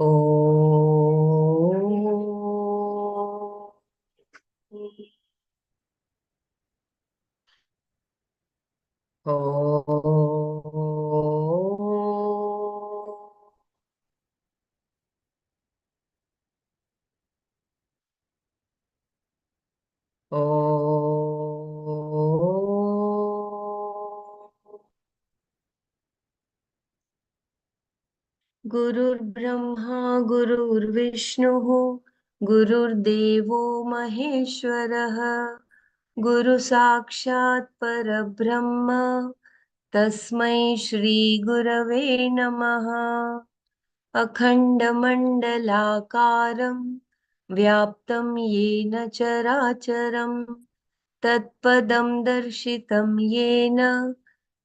Oh, oh, oh. गुरुर्ब्रह्मा गुरुर्विष्णुः गुरुर्देवो महेश्वरः गुरुसाक्षात् परब्रह्म तस्मै श्रीगुरवे नमः। अखण्डमण्डलाकारं व्याप्तं येन चराचरं तत्पदं दर्शितं येन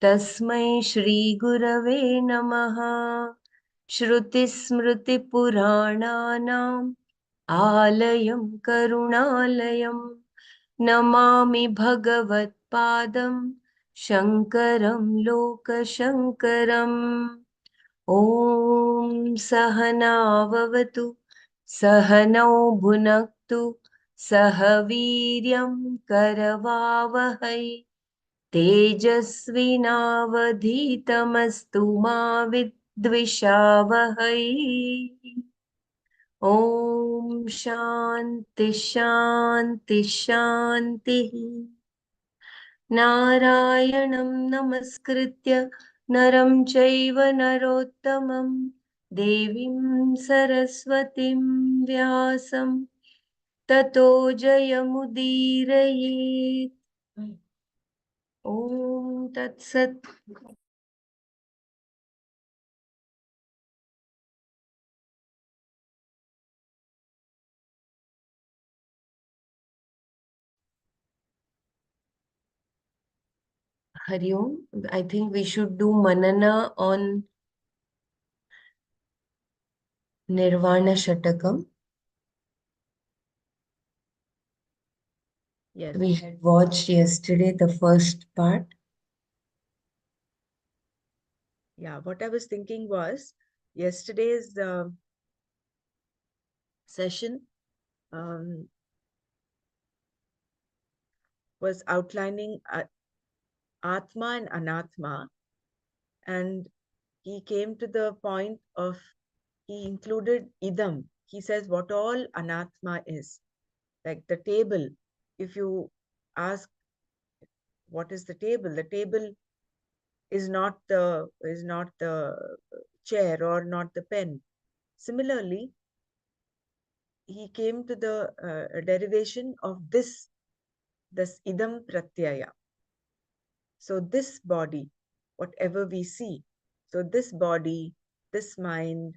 तस्मै श्रीगुरवे नमः। श्रुतिस्मृतिपुराणानाम् आलयं करुणालयं नमामि भगवत्पादं शङ्करं लोकशङ्करम्। ॐ सहनाववतु सहनौ भुनक्तु सह वीर्यं करवावहै तेजस्विनावधीतमस्तु मा विद्विषावहै। ॐ शान्ति शान्ति शान्तिः। नारायणं नमस्कृत्य नरं चैव नरोत्तमं देवीं सरस्वतीं व्यासं ततो जयमुदीरयेत्। ॐ तत्सत्। Hari Om. I think we should do Manana on Nirvana Shatakam. Yes. We had watched yesterday the first part. Yeah, what I was thinking was yesterday's session was outlining Atma and Anatma, and he came to the point of, he included Idam. He says what all Anatma is. Like the table, if you ask what is the table is not the chair or not the pen. Similarly, he came to the derivation of this idam pratyaya. So this body, whatever we see, so this body, this mind,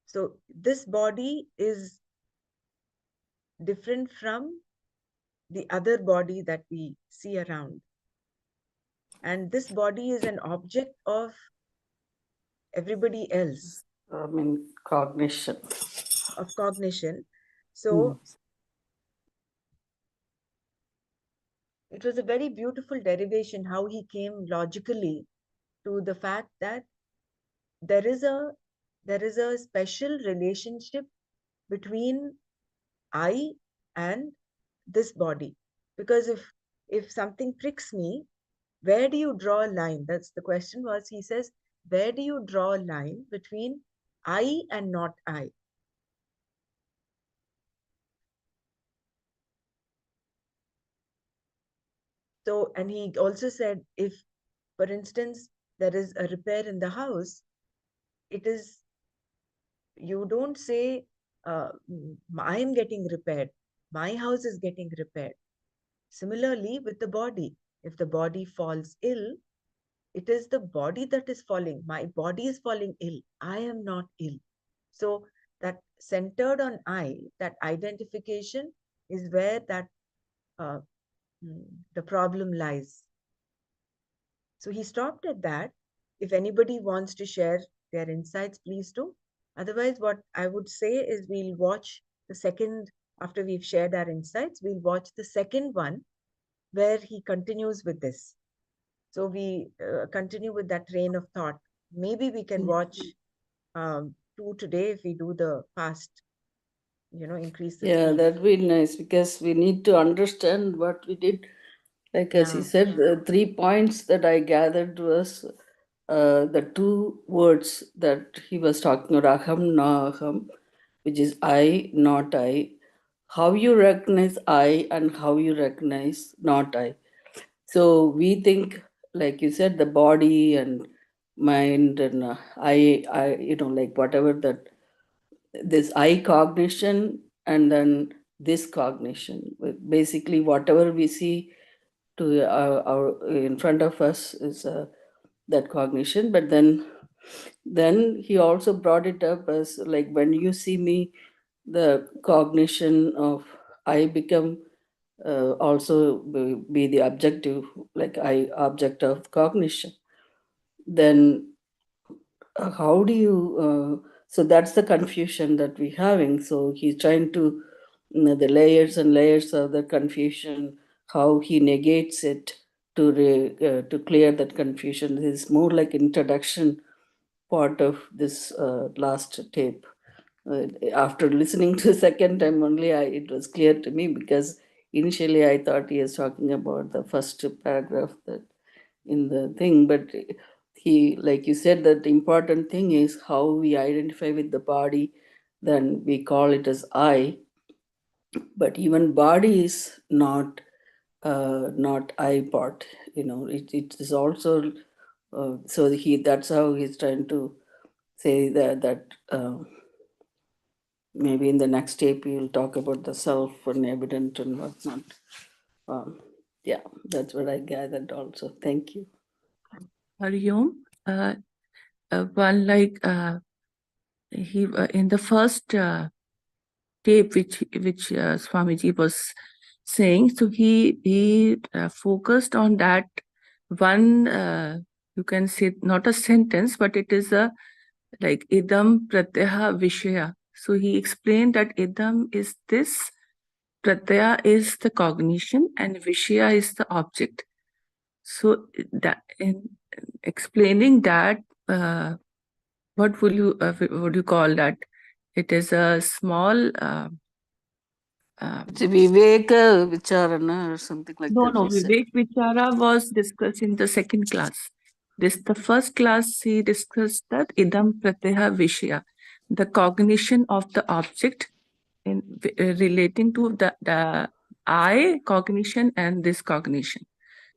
so this body is different from the other body that we see around. And this body is an object of everybody else. I mean, cognition. Of cognition. So it was a very beautiful derivation how he came logically to the fact that there is a special relationship between I and this body. Because if something pricks me, where do you draw a line? That's the question. Was, he says, where do you draw a line between I and not I? So, and he also said, if, for instance, there is a repair in the house, it is, you don't say, I am getting repaired, my house is getting repaired. Similarly, with the body, if the body falls ill, it is the body that is falling. My body is falling ill. I am not ill. So that centered on I, that identification is where that uh, the problem lies. So he stopped at that. If anybody wants to share their insights, please do. Otherwise, what I would say is we'll watch the second, after we've shared our insights, we'll watch the second one where he continues with this. So we continue with that train of thought. Maybe we can watch to today if we do the fast, increase the Yeah, speed. that'd be nice because we need to understand what we did. Like as he Yeah. said, the 3 points that I gathered was the two words that he was talking about, aham, na aham, which is I, not I. How you recognize I and how you recognize not I. So we think, like you said, the body and mind and like whatever that this I cognition and then this cognition. Basically, whatever we see to our in front of us is that cognition. But then he also brought it up as like when you see me, the cognition of I become also be the objective, like I object of cognition. Then how do you so that's the confusion that we're having. So he's trying to the layers and layers of the confusion, how he negates it to clear that confusion. This is more like introduction part of this last tape. After listening to the second time only, it was clear to me, because initially I thought he was talking about the first paragraph that in the thing, but he, like you said, that the important thing is how we identify with the body, then we call it as I, but even body is not I part, it is also so that's how he's trying to say that maybe in the next tape we'll talk about the self and evident and whatnot. um, yeah, that's what I gathered also. Thank you. Hariom, one like he in the first tape which Swamiji was saying, so he focused on that one. You can say not a sentence, but it is a like idam pratyaha vishaya. So he explained that idam is this, pratyaya is the cognition, and vishaya is the object. So that in explaining that, what would you call that? It is a small. It's a Viveka Vicharana or something like No, that, no. he said. Vivek Vichara was discussed in the second class. The first class he discussed that idam pratyaha vishaya, the cognition of the object in relating to the I cognition and this cognition.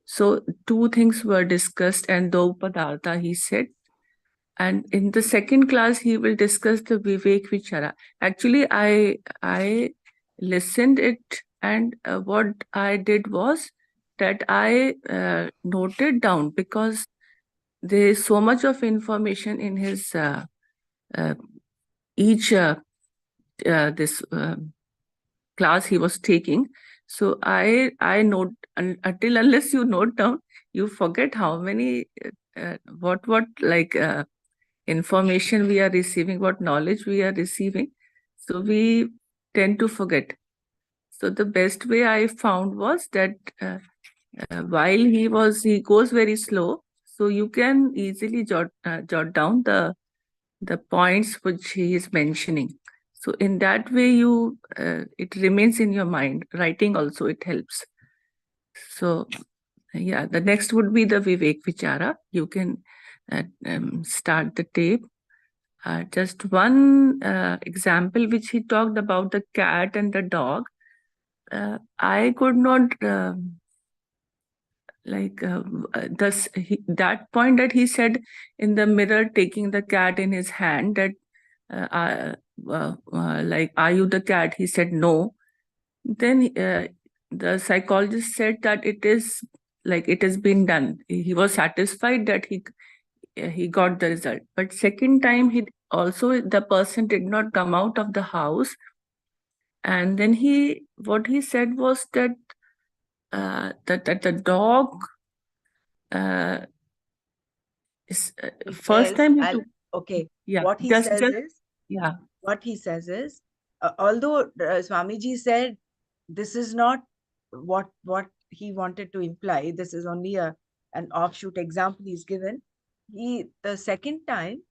So two things were discussed, and do padartha he said. And in the second class he will discuss the Vivek Vichara. Actually, I listened it, and what I did was that I noted down, because there is so much of information in his uh, each this class he was taking. So I note, until unless you note down, you forget how many what like information we are receiving, what knowledge we are receiving. So we tend to forget. So the best way I found was that while he goes very slow, so you can easily jot down the points which he is mentioning. So in that way, it remains in your mind. Writing also it helps. So yeah, the next would be the Vivek Vichara. You can start the tape. Just one example which he talked about the cat and the dog. I could not like that point that he said in the mirror, taking the cat in his hand, that like, are you the cat? He said no. Then the psychologist said that it is like it has been done. He was satisfied that he got the result. But second time, he also, the person did not come out of the house, and then what he said was that that the dog uh, is He first says, time he took, okay, yeah, what he just says is, yeah. what he says is, although Swamiji said this is not what he wanted to imply, this is only an offshoot example he's given. The second time,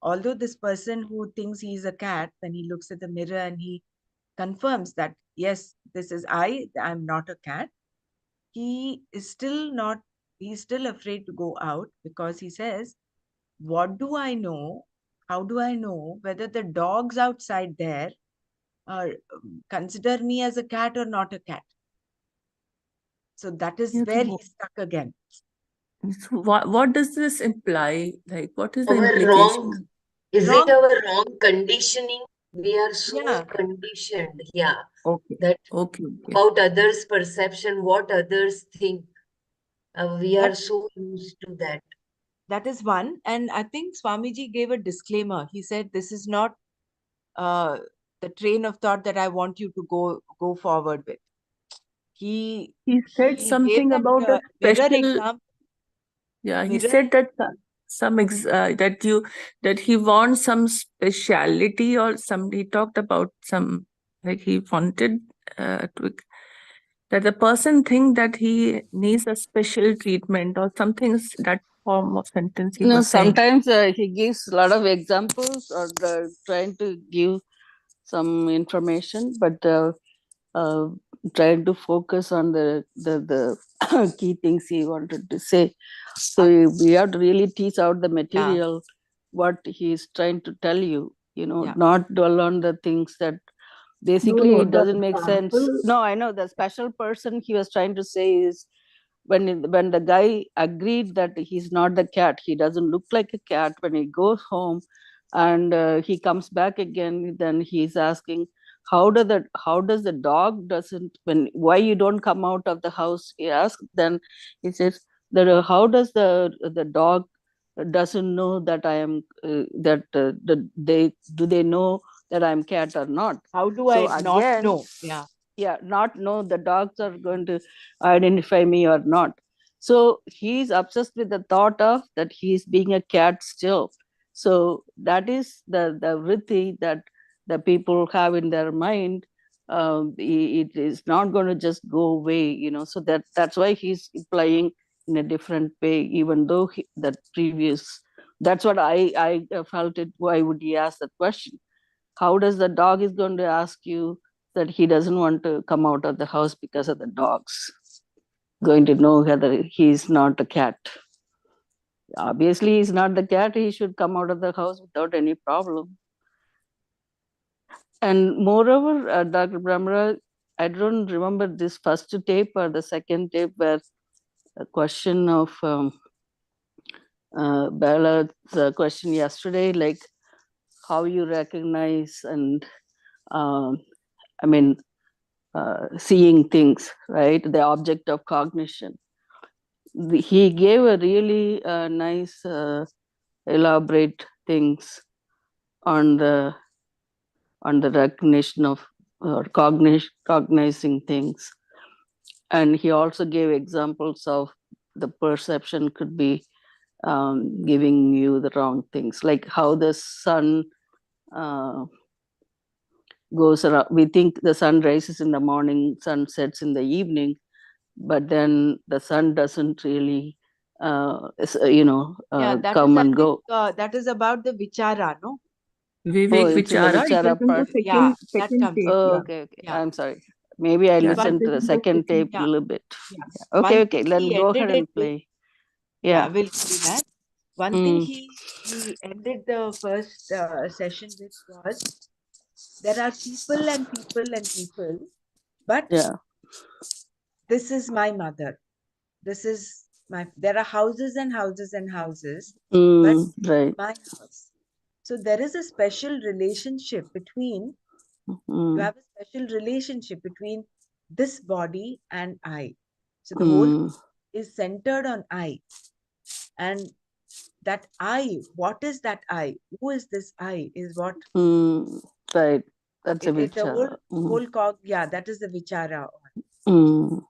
although this person who thinks he's a cat, when he looks at the mirror and he confirms that, yes, this is I'm not a cat, he is still not, he's still afraid to go out because he says, what do I know? How do I know whether the dogs outside there consider me as a cat or not a cat? So that is Yes, where he's stuck again. so what does this imply? Like, what is the Our implication? wrong, is it Wrong. our wrong conditioning? We are so Yeah. conditioned, yeah, Okay, that okay. about others' perception, what others think. We are That so used to that. that is one. And I think Swamiji gave a disclaimer. He said, this is not uh, the train of thought that I want you to go forward with. He He said he gave something that about a mirror special. example. Yeah, he Mirror. said that that he wants some speciality or some. He talked about some, like he wanted that the person think that he needs a special treatment or something. That form of sentence he No, was saying. sometimes he gives a lot of examples or trying to give some information, but uh, trying to focus on the key things he wanted to say. So we have to really tease out the Yeah. material, what he's trying to tell you, Yeah. not dwell on the things that basically No, it the doesn't make sense. example. No, I know the special person he was trying to say is when the guy agreed that he's not the cat, he doesn't look like a cat. When he goes home and he comes back again, then he's asking how does the dog doesn't, when why you don't come out of the house, he asks. Then he says that how does the dog doesn't know that I am they know that I'm cat or not. How do So I not again, know? Yeah. yeah, not know the dogs are going to identify me or not. So he's obsessed with the thought of that he's being a cat still. So that is the vritti that the people have in their mind. It is not going to just go away, so that's why he's playing in a different way, even though that previous, that's what I felt it. Why would he ask that question? How does the dog is going to ask you that he doesn't want to come out of the house because of the dogs? Going to know whether he's not a cat. Obviously, he's not the cat. He should come out of the house without any problem. And moreover, Dr. Brahmara, I don't remember this first tape or the second tape where a question of Bella's question yesterday, like how you recognize and I mean, seeing things, right? The object of cognition. He gave a really nice, elaborate things on the recognition of or cognizing things, and he also gave examples of the perception could be giving you the wrong things, like how the sun uh, goes around. We think the sun rises in the morning, sun sets in the evening, but then the sun doesn't really Yeah. That is, come I and think, go. that is about the vichara, no? Oh, Vivek it's in the Vichara. It was Vichara in the part. Yeah. That second comes. tape. Oh, Yeah, okay, okay. Yeah. I'm sorry. Maybe I yeah. It One. was listened to the in the second tape a Yeah. little bit. Yeah. Okay, One okay. thing Then he go ahead ended it and with. play. Yeah, Yeah. we'll do that. One thing Mm, he ended the first session with was, there are people and people and people, but yeah. this is my mother. This is my, there are houses and houses and houses, but this is Right. my house. So there is a special relationship between, you Mm, have a special relationship between this body and I. So the whole mm, is centered on I. And that I, what is that I? Who is this I? Is what mm, right. That's a it the Vichara. whole yeah, that is the vichara. Mm.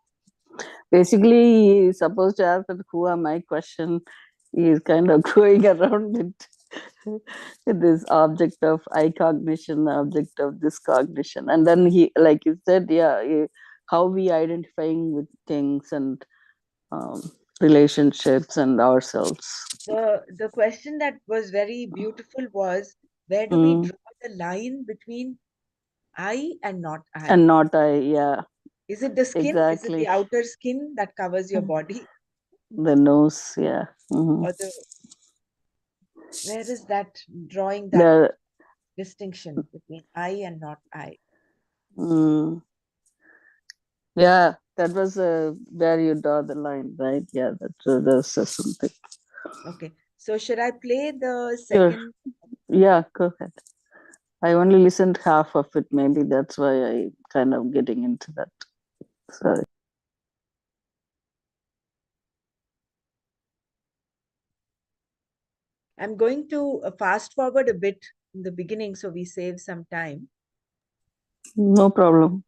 Basically, he is supposed to ask that who am I question. He is kind of going around with this object of eye cognition, the object of this cognition. And then he, like you said, yeah, how we identifying with things and um, relationships and ourselves. The question that was very beautiful was, where do we Mm. draw the line between I and not I? And not I, yeah, Is it the skin? Is it the exactly. outer skin that covers your body? The nose, yeah. Mhm. Or where is that drawing that The distinction between I and not I? mm, yeah, that was where you draw the line, right? Yeah, that says something. Okay. So should I play the Sure. second? Yeah, go ahead. I only listened half of it. Maybe that's why I kind of getting into that. Sorry. I'm going to fast forward a bit in the beginning so we save some time. No problem.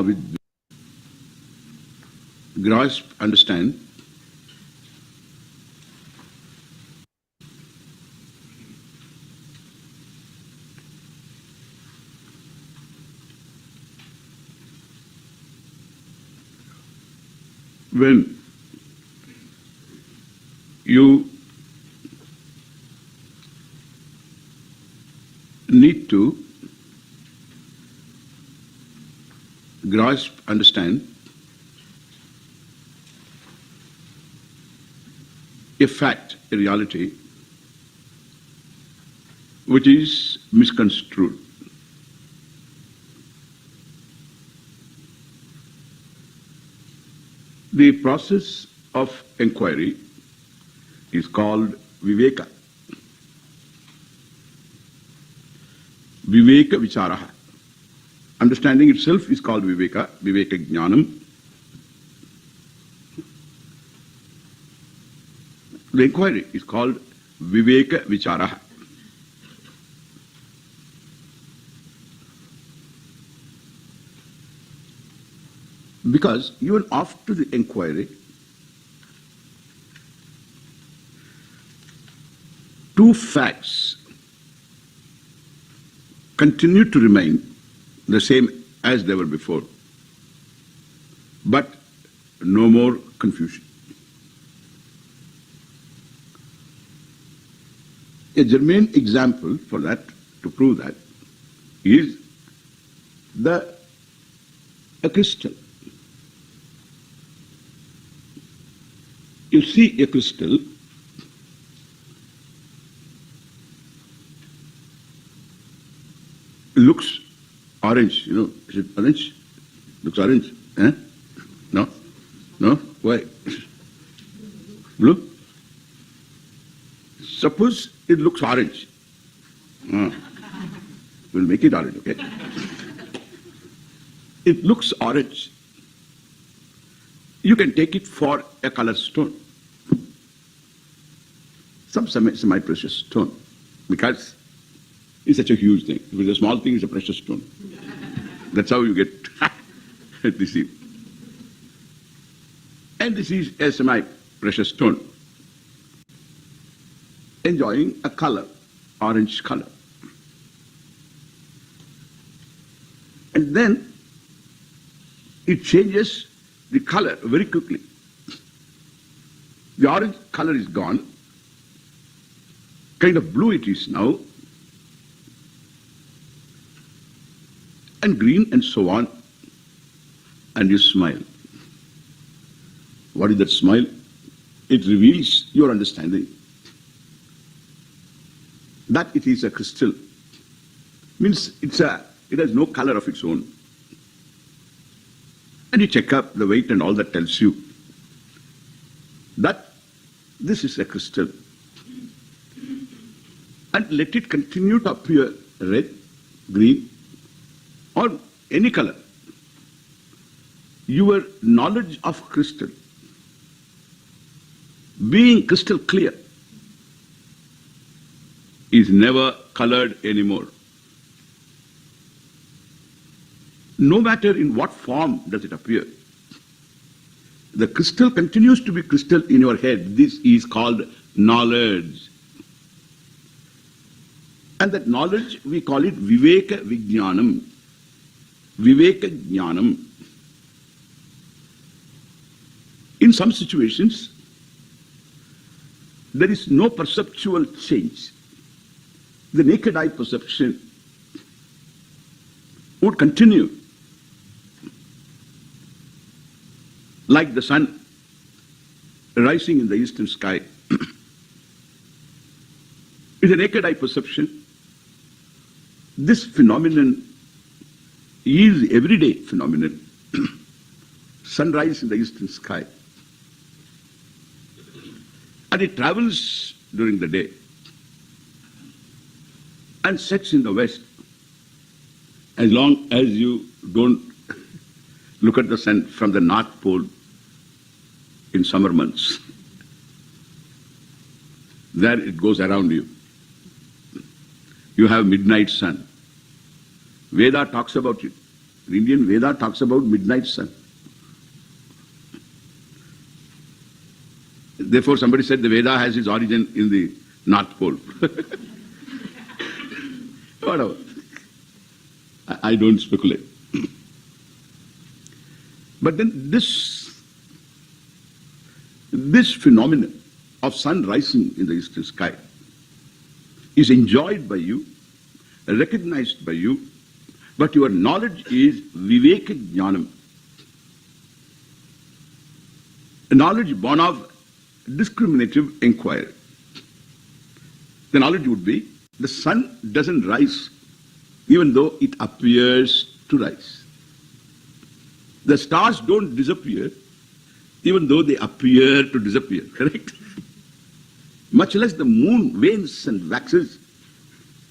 with grasp, understand, when you need to grasp, understand a fact, a reality, which is misconstrued. The process of inquiry is called viveka. Viveka vicharaha. Understanding itself is called viveka, viveka jnanam. The inquiry is called viveka vicharaha. Because even after the inquiry, two facts continue to remain the same as they were before, but no more confusion. A germane example for that, to prove that, is a crystal. You see a crystal, looks orange, is it orange? Looks orange, eh? No? No? Why? Blue? Suppose it looks orange. We'll make it orange, okay? It looks orange. You can take it for a color stone. Some semi-precious stone. Because it's such a huge thing. If it's a small thing, it's a precious stone. That's how you get deceived. And this is a semi-precious stone, enjoying a color, orange color. And then it changes the color very quickly. The orange color is gone, kind of blue it is now, and green and so on, and you smile. What is that smile? It reveals your understanding that it is a crystal. Means it has no color of its own. And you check up the weight and all that tells you that this is a crystal. And let it continue to appear red, green, or any color. Your knowledge of crystal, being crystal clear, is never colored anymore. no matter in what form does it appear, the crystal continues to be crystal in your head. This is called knowledge. And that knowledge, we call it Viveka Vijnanam. Viveka Jnanam. In some situations, there is no perceptual change. The naked eye perception would continue. Like the sun rising in the eastern sky. It's a naked eye perception. This phenomenon is everyday phenomenon. Sunrise in the eastern sky. And it travels during the day and sets in the west. As long as you don't look at the sun from the North Pole in summer months, there it goes around you. You have midnight sun. Veda talks about it. The Indian Veda talks about midnight sun. Therefore, somebody said the Veda has its origin in the North Pole. Whatever. I don't speculate. But then this phenomenon of sun rising in the eastern sky is enjoyed by you, recognized by you, but your knowledge is Viveka Jnanam. A knowledge born of discriminative inquiry. The knowledge would be the sun doesn't rise even though it appears to rise. The stars don't disappear even though they appear to disappear, correct? Much less the moon wanes and waxes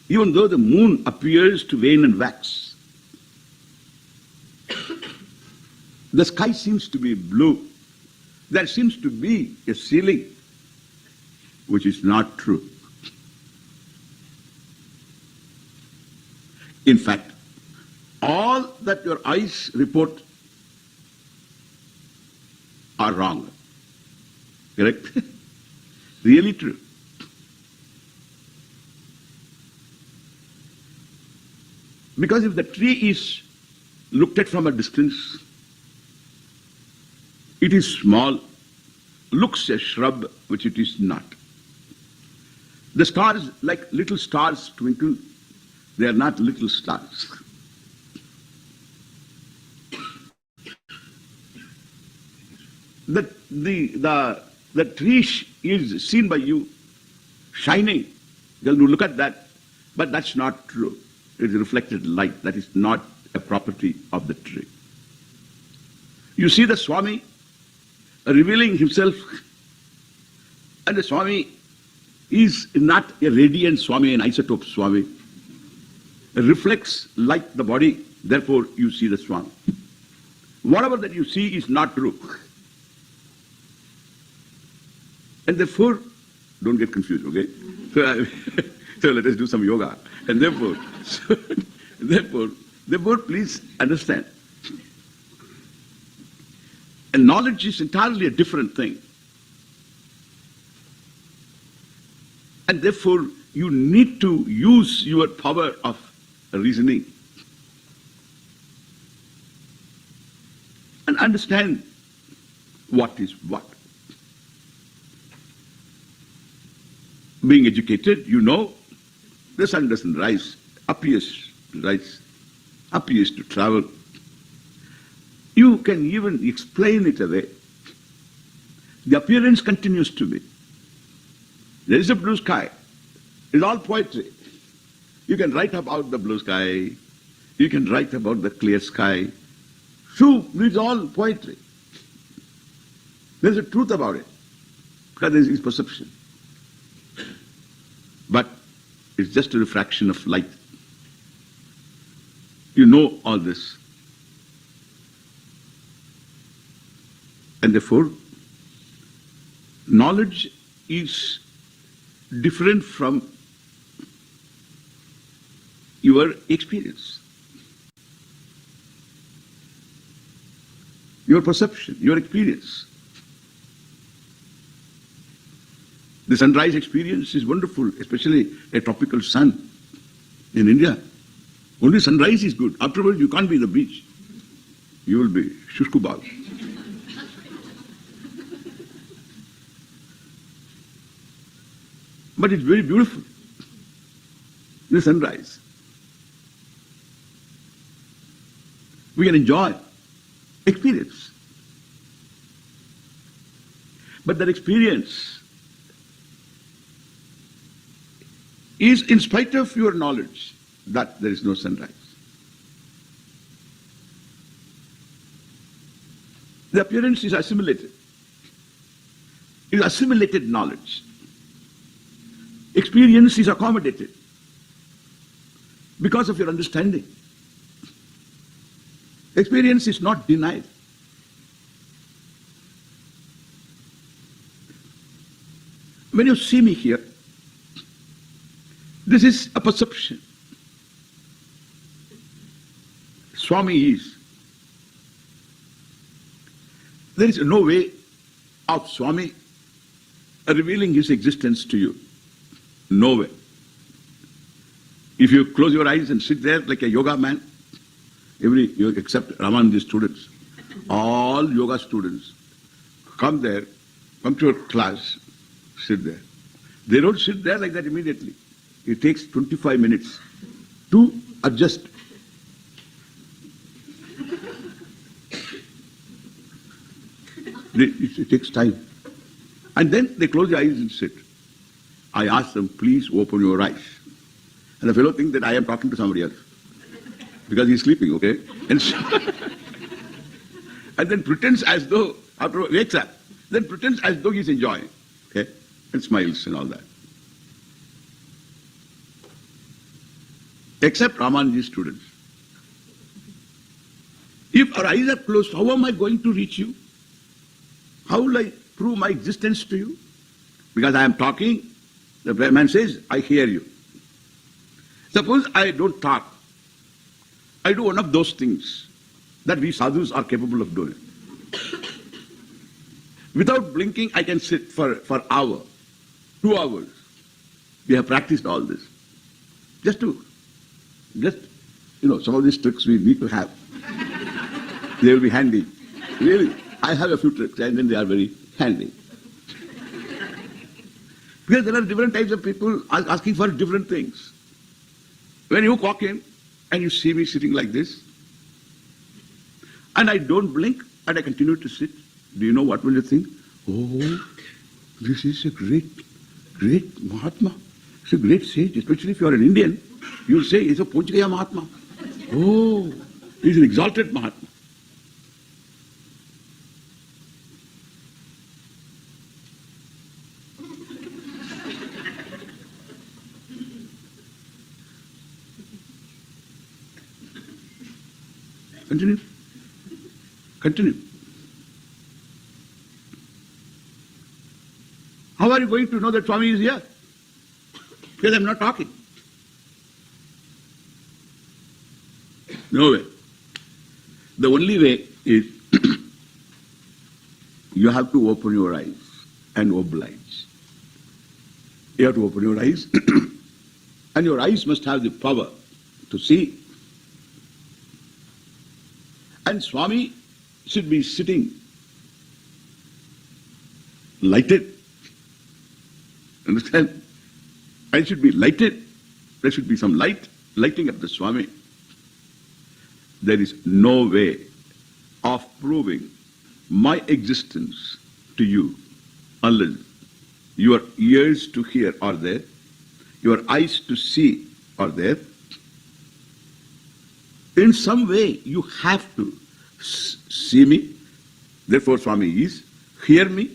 even though the moon appears to wane and wax. The sky seems to be blue. There seems to be a ceiling, which is not true. In fact, all that your eyes report are wrong. Correct? Really true. Because if the tree is looked at from a distance, it is small, looks a shrub, which it is not. The stars, like little stars twinkle, they are not little stars. The tree is seen by you shining. You look at that, but that's not true. It is reflected light. That is not a property of the tree. You see the Swami revealing himself, and the Swami is not a radiant Swami, an isotope Swami. It reflects like the body, therefore you see the Swami. Whatever that you see is not true. And therefore, don't get confused, okay? So let us do some yoga. And therefore, please understand. And knowledge is entirely a different thing. And therefore, you need to use your power of reasoning and understand what is what. Being educated, you know, the sun doesn't rise, appears to rise, appears to travel. You can even explain it away. The appearance continues to be. There is a blue sky. It's all poetry. You can write about the blue sky. You can write about the clear sky. So it's all poetry. There's a truth about it. Because there is perception. But it's just a refraction of light. You know all this. And therefore, knowledge is different from your experience. your perception, your experience. The sunrise experience is wonderful, especially a tropical sun in India. Only sunrise is good. Afterwards, you can't be in the beach. You will be shushkubal. But it's very beautiful, the sunrise. We can enjoy experience. But that experience is in spite of your knowledge that there is no sunrise. The appearance is assimilated. It is assimilated knowledge. Experience is accommodated because of your understanding. Experience is not denied. When you see me here, this is a perception. Swami is. There is no way of Swami revealing his existence to you. No way. If you close your eyes and sit there like a yoga man, except Ramananda's students, all yoga students, come there, come to your class, sit there. They don't sit there like that immediately. It takes 25 minutes to adjust. It takes time. And then they close their eyes and sit. I ask them, please open your eyes. And the fellow thinks that I am talking to somebody else. Because he's sleeping, okay? And then pretends as though, after wakes up, then pretends as though he's enjoying, okay? And smiles and all that. Except Ramananda's students. If our eyes are closed, how am I going to reach you? How will I prove my existence to you? Because I am talking, the man says, I hear you. Suppose I don't talk. I do one of those things that we sadhus are capable of doing. Without blinking, I can sit for an hour, 2 hours. We have practiced all this. Just, some of these tricks we need to have. They will be handy. Really, I have a few tricks and then they are very handy. Because there are different types of people asking for different things. When you walk in and you see me sitting like this, and I don't blink and I continue to sit, do you know what will you think? Oh, this is a great Mahatma. It's a great sage, especially if you are an Indian. You'll say, he's a Ponchgaya Mahatma. Oh, he's an exalted Mahatma. Continue. How are you going to know that Swami is here? Because I'm not talking. No way. The only way is you have to open your eyes and oblige. You have to open your eyes and your eyes must have the power to see. And Swami should be sitting lighted. Understand? I should be lighted. There should be some lighting up the Swami. There is no way of proving my existence to you unless your ears to hear are there, your eyes to see are there. In some way you have to see me, therefore Swami is, hear me.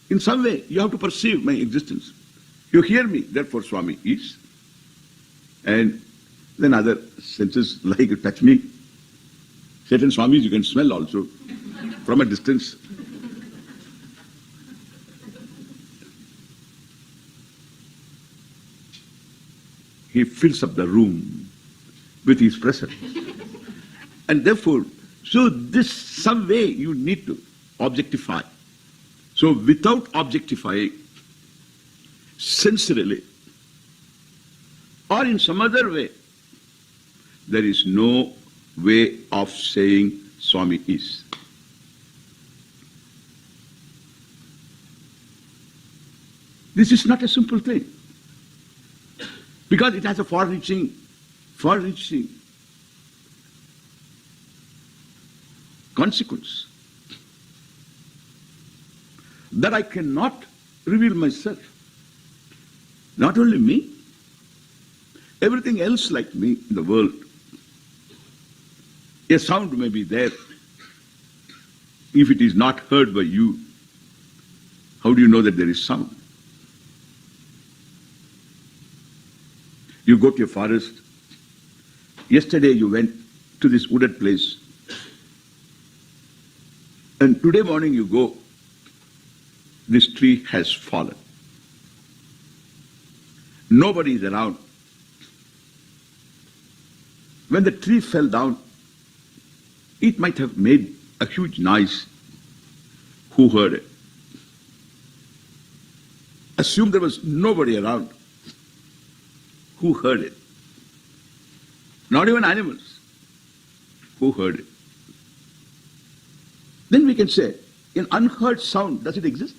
In some way you have to perceive my existence. You hear me, therefore Swami is. And then other senses like touch me. Certain Swamis you can smell also from a distance. He fills up the room with his presence. And therefore, So this, some way you need to objectify. So without objectifying, sensorily, or in some other way, there is no way of saying Swami is. This is not a simple thing, because it has a far-reaching consequence that I cannot reveal myself. Not only me, everything else like me in the world. A sound may be there. If it is not heard by you, how do you know that there is sound? You go to a forest. Yesterday you went to this wooded place. And today morning you go, this tree has fallen. Nobody is around. When the tree fell down, it might have made a huge noise. Who heard it? Assume there was nobody around. Who heard it? Not even animals. Who heard it? Then we can say, an unheard sound, does it exist?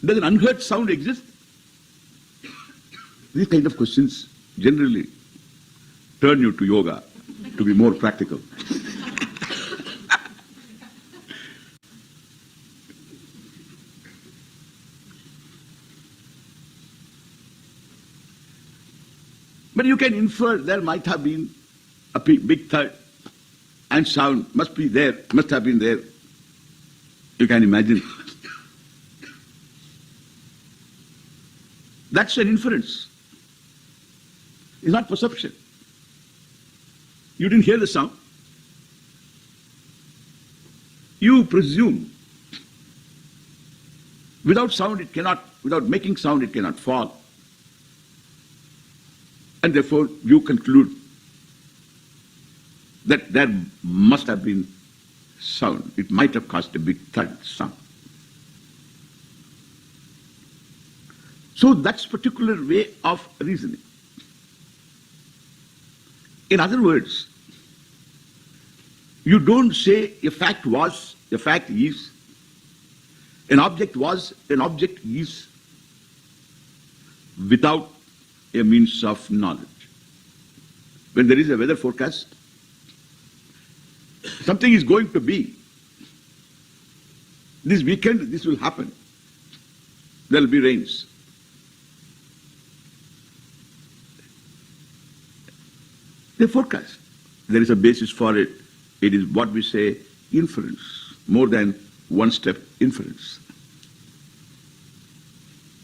Does an unheard sound exist? These kind of questions generally turn you to yoga, to be more practical. But you can infer there might have been a big thud and sound must be there, must have been there. You can imagine. That's an inference. It's not perception. You didn't hear the sound. You presume. Without sound it cannot, without making sound it cannot fall. And therefore you conclude that there must have been sound. It might have caused a big thud sound. So that's particular way of reasoning. In other words, you don't say a fact was, a fact is, an object was, an object is, without a means of knowledge. When there is a weather forecast, something is going to be. This weekend, this will happen. There will be rains. They forecast. There is a basis for it. It is what we say inference, more than one-step inference.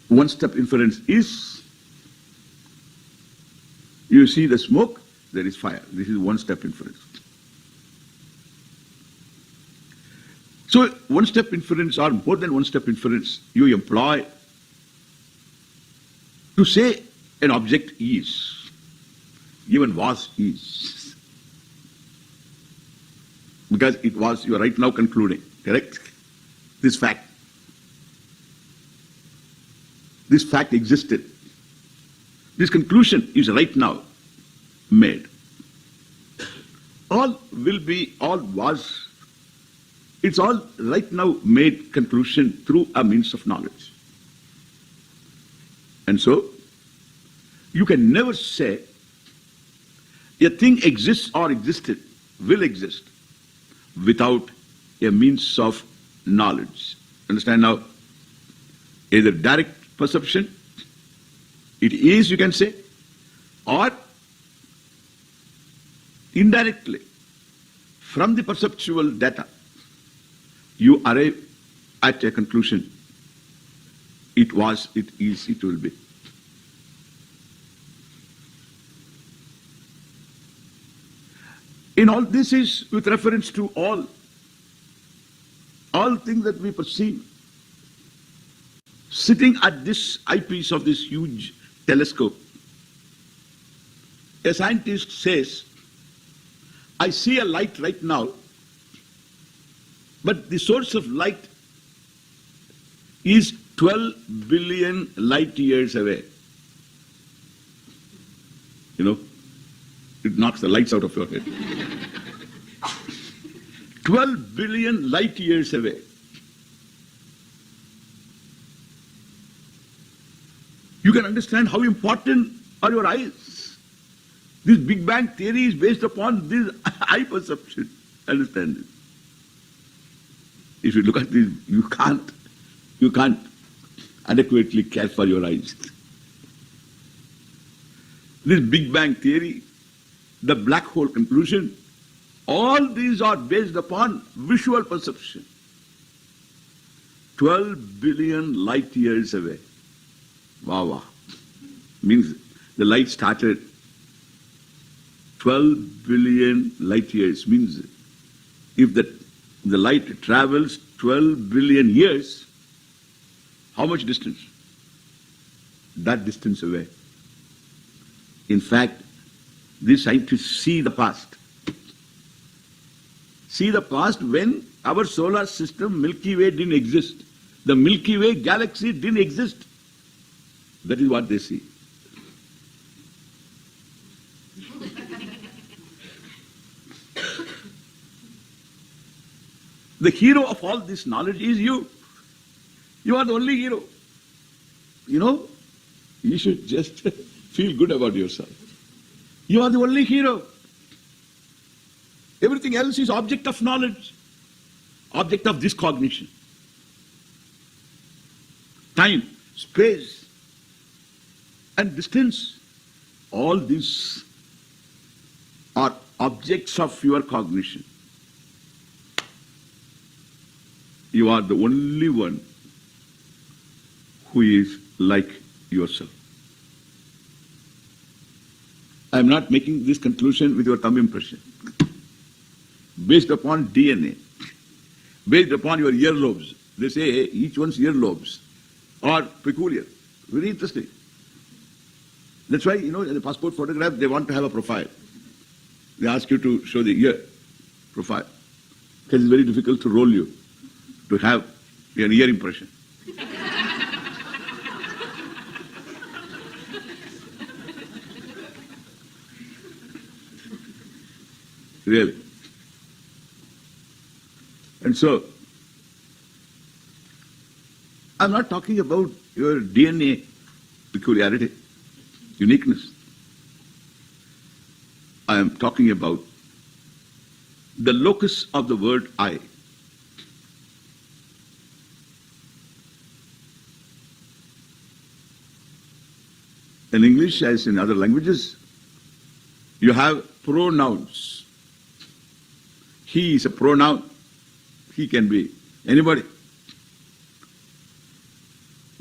One-step inference is, you see the smoke, there is fire. This is one-step inference. So one-step inference or more than one-step inference you employ to say an object is. Even was is. Because it was, you are right now concluding, correct? This fact. This fact existed. This conclusion is right now made. All will be, all was, it's all right now made conclusion through a means of knowledge. And so, you can never say a thing exists or existed, will exist, without a means of knowledge. Understand now? Either direct perception, it is, you can say, or indirectly, from the perceptual data, you arrive at a conclusion. It was, it is, it will be. In all this is with reference to all things that we perceive. Sitting at this eyepiece of this huge telescope, a scientist says I see a light right now, but the source of light is 12 billion light years away. You know, it knocks the lights out of your head. 12 billion light years away. You can understand how important are your eyes. This Big Bang theory is based upon this eye perception. Understand this? If you look at this, you can't adequately care for your eyes. This Big Bang theory, the black hole conclusion, all these are based upon visual perception. 12 billion light years away. Wow, wow. Means the light started 12 billion light years. Means if the light travels 12 billion years, how much distance? That distance away. In fact, these scientists see the past. See the past when our solar system, Milky Way, didn't exist. The Milky Way galaxy didn't exist. That is what they see. The hero of all this knowledge is you. You are the only hero. You know, you should just feel good about yourself. You are the only hero. Everything else is object of knowledge, object of this cognition. Time, space, and distance, all these are objects of your cognition. You are the only one who is like yourself. I am not making this conclusion with your thumb impression. Based upon DNA, based upon your earlobes. They say each one's earlobes are peculiar. Very interesting. That's why, you know, in the passport photograph, they want to have a profile. They ask you to show the ear profile. Because it's very difficult to roll you, to have an ear impression. Really. And so, I'm not talking about your DNA peculiarity, uniqueness. I am talking about the locus of the word I. In English, as in other languages, you have pronouns. He is a pronoun. He can be anybody.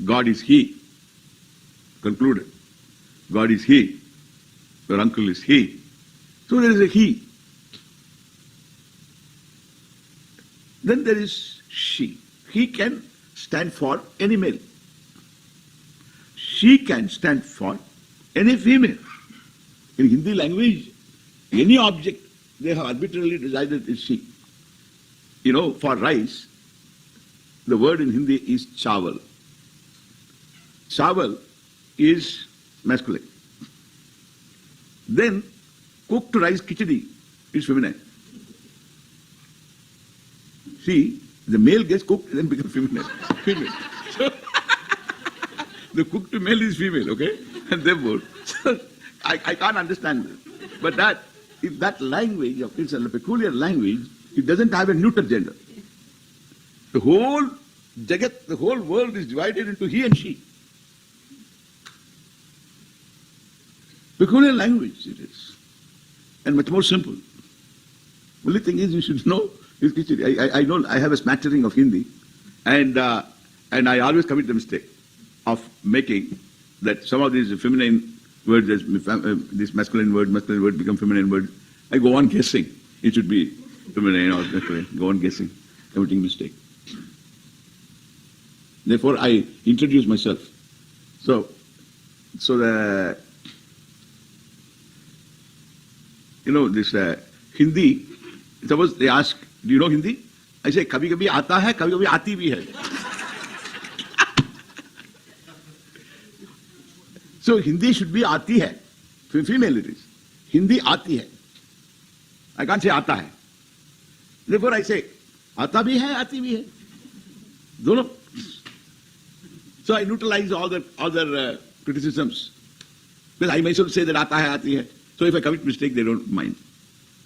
God is he. Concluded. God is he. Your uncle is he. So there is a he. Then there is she. He can stand for any male. She can stand for any female. In Hindi language, any object they have arbitrarily decided is she. You know, for rice, the word in Hindi is chawal. Chawal is masculine. Then cooked rice khichdi is feminine. See, the male gets cooked then becomes feminine. Female. So, the cooked male is female, okay? And therefore, so I can't understand this. But that, if that language, it's a peculiar language, it doesn't have a neuter gender. The whole jagat, the whole world is divided into he and she. Peculiar language it is. And much more simple. Only thing is you should know is khichdi. I know I have a smattering of Hindi and I always commit the mistake of making that some of these feminine words, this masculine word become feminine word. I go on guessing. It should be feminine or masculine. Go on guessing, committing mistake. Therefore, I introduce myself. So the, you know, this Hindi, suppose they ask, do you know Hindi? I say, kabhi kabhi aata hai, kabhi kabhi aati bhi hai. So Hindi should be aati hai. Female it is. Hindi aati hai. I can't say aata hai. Therefore I say, aata bhi hai, aati bhi hai. Dono. So I neutralize all their criticisms. Because I myself say that aata hai, aati hai. So if I commit mistake, they don't mind.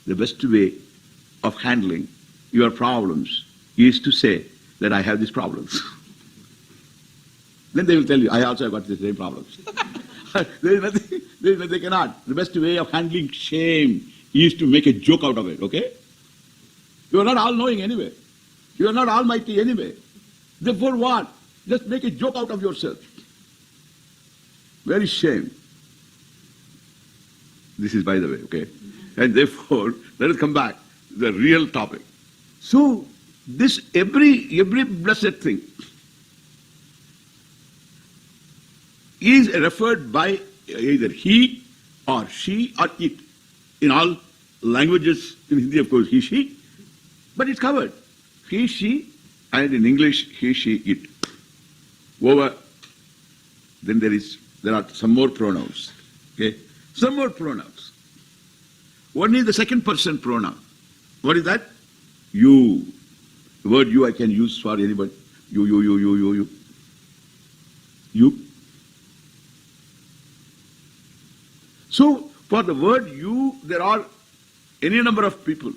The best way of handling your problems is to say that I have these problems. Then they will tell you, I also have got the same problems. There is nothing, they cannot. The best way of handling shame is to make a joke out of it, okay? You are not all-knowing anyway. You are not almighty anyway. Therefore what? Just make a joke out of yourself. Where is shame? This is by the way, okay? And therefore, let us come back to the real topic. So, this every blessed thing is referred by either he or she or it. In all languages, in Hindi of course, he, she, but it's covered. He, she, and in English, he, she, it. Over, then there are some more pronouns. Okay? Some more pronouns. One is the second person pronoun. What is that? You. The word you I can use for anybody. You. You. So, for the word you, there are any number of people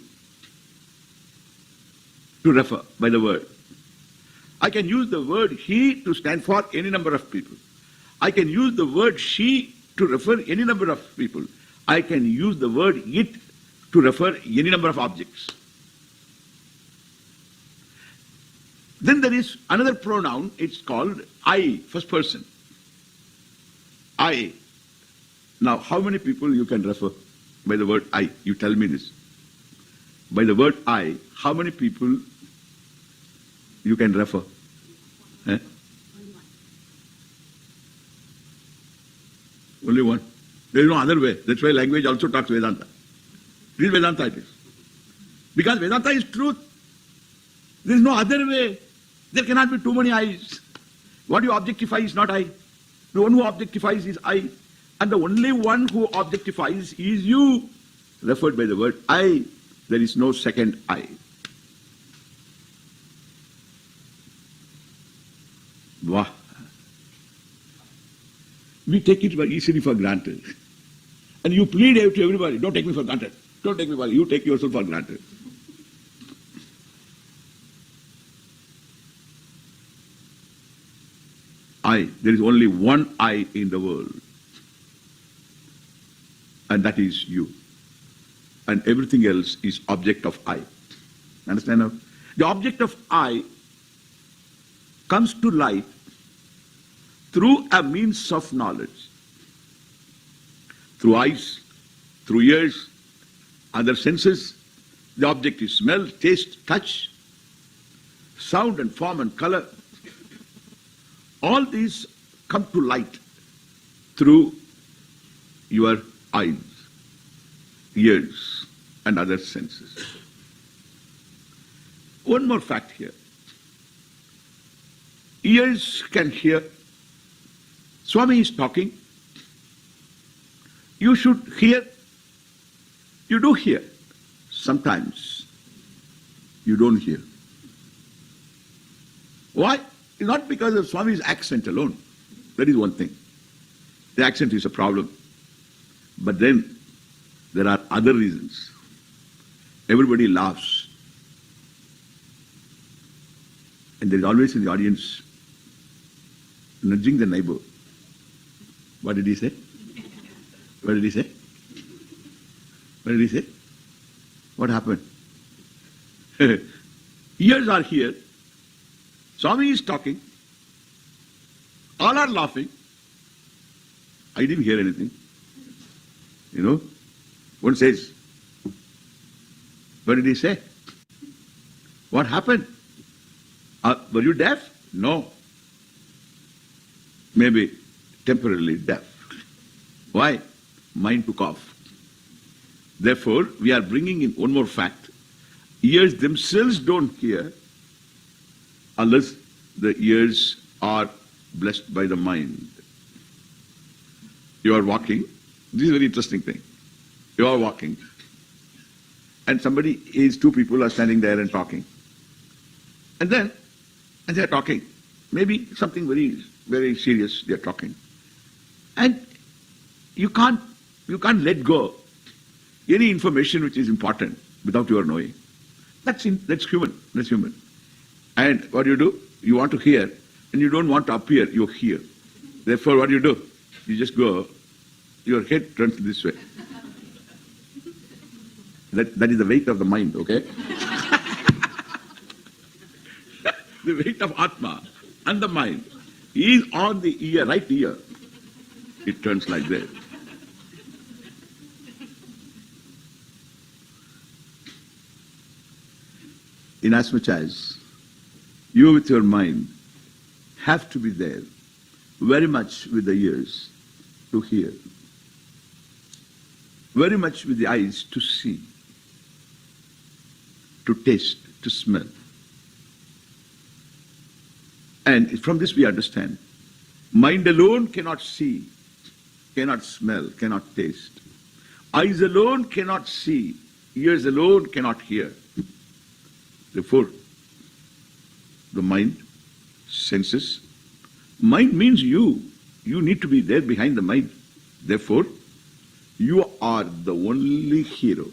to refer by the word. I can use the word he to stand for any number of people. I can use the word she to refer any number of people. I can use the word it to refer any number of objects. Then there is another pronoun, it's called I, first person. I. Now, how many people you can refer by the word I? You tell me this. By the word I, how many people you can refer? Eh? Only one. There is no other way. That's why language also talks Vedanta. It is Vedanta it is. Because Vedanta is truth. There is no other way. There cannot be too many I's. What you objectify is not I. The one who objectifies is I. And the only one who objectifies is you. Referred by the word I. There is no second I. Wow. We take it very easily for granted. And you plead to everybody, don't take me for granted. Don't take me for, you take yourself for granted. I, there is only one I in the world. And that is you. And everything else is object of I. Understand now? The object of I comes to light through a means of knowledge. Through eyes, through ears, other senses. The object is smell, taste, touch, sound and form and color. All these come to light through your eyes, ears, and other senses. One more fact here. Ears can hear. Swami is talking. You should hear. You do hear. Sometimes you don't hear. Why? Not because of Swami's accent alone. That is one thing. The accent is a problem. But then there are other reasons. Everybody laughs. And there is always in the audience nudging the neighbor. What did he say? What did he say? What did he say? What happened? Ears are here. Swami is talking. All are laughing. I didn't hear anything. You know? One says, what did he say? What happened? Were you deaf? No. Maybe temporarily deaf. Why? Mind took off. Therefore, we are bringing in one more fact. Ears themselves don't hear unless the ears are blessed by the mind. You are walking. This is a very interesting thing. You are walking, and two people are standing there and talking. And they are talking. Maybe something very, very serious they are talking. And you can't let go any information which is important without your knowing. That's human. That's human. And what do? You want to hear, and you don't want to appear, you hear. Therefore, what do? You just go, your head turns this way. That is the weight of the mind, okay? The weight of Atma and the mind is on the ear, right ear. It turns like that. Inasmuch as you with your mind have to be there very much with the ears to hear, very much with the eyes to see, to taste, to smell. And from this we understand, mind alone cannot see, cannot smell, cannot taste. Eyes alone cannot see, ears alone cannot hear. Therefore, the mind, senses, mind means you. You need to be there behind the mind. Therefore, you are the only hero.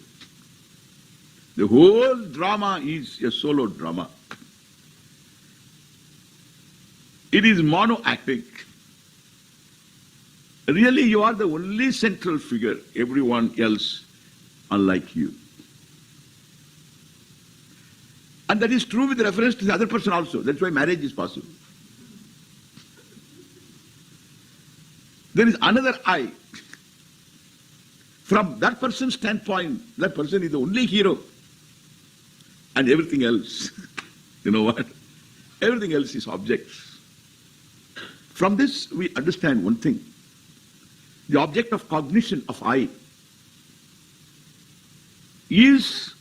The whole drama is a solo drama. It is mono-acting. Really, you are the only central figure, everyone else unlike you. And that is true with reference to the other person also. That's why marriage is possible. There is another I. From that person's standpoint, that person is the only hero. And everything else, you know what? Everything else is objects. From this, we understand one thing. The object of cognition of I is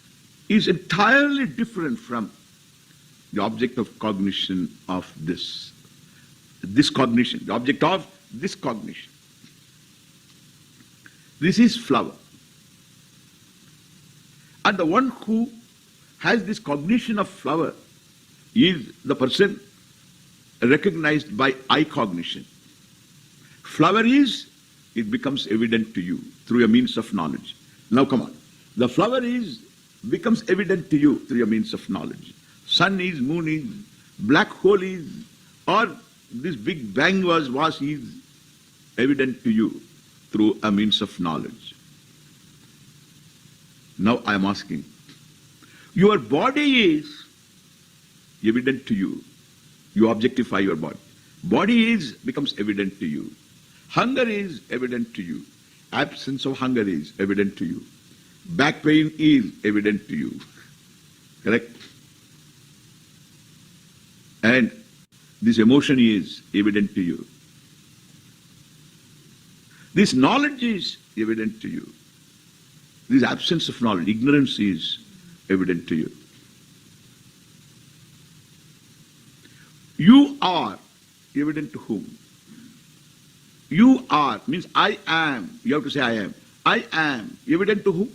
entirely different from the object of cognition of this cognition, the object of this cognition. This is flower. And the one who has this cognition of flower is the person recognized by eye cognition. Flower is, it becomes evident to you through a means of knowledge. Now come on. The flower becomes evident to you through a means of knowledge. Sun is, moon is, black hole is, or this big bang was is evident to you through a means of knowledge. Now I am asking, your body is evident to you. You objectify your body. Body becomes evident to you. Hunger is evident to you. Absence of hunger is evident to you. Back pain is evident to you. Correct? And this emotion is evident to you. This knowledge is evident to you. This absence of knowledge, ignorance is evident to you. You are evident to whom? You are means I am. You have to say I am. I am evident to whom?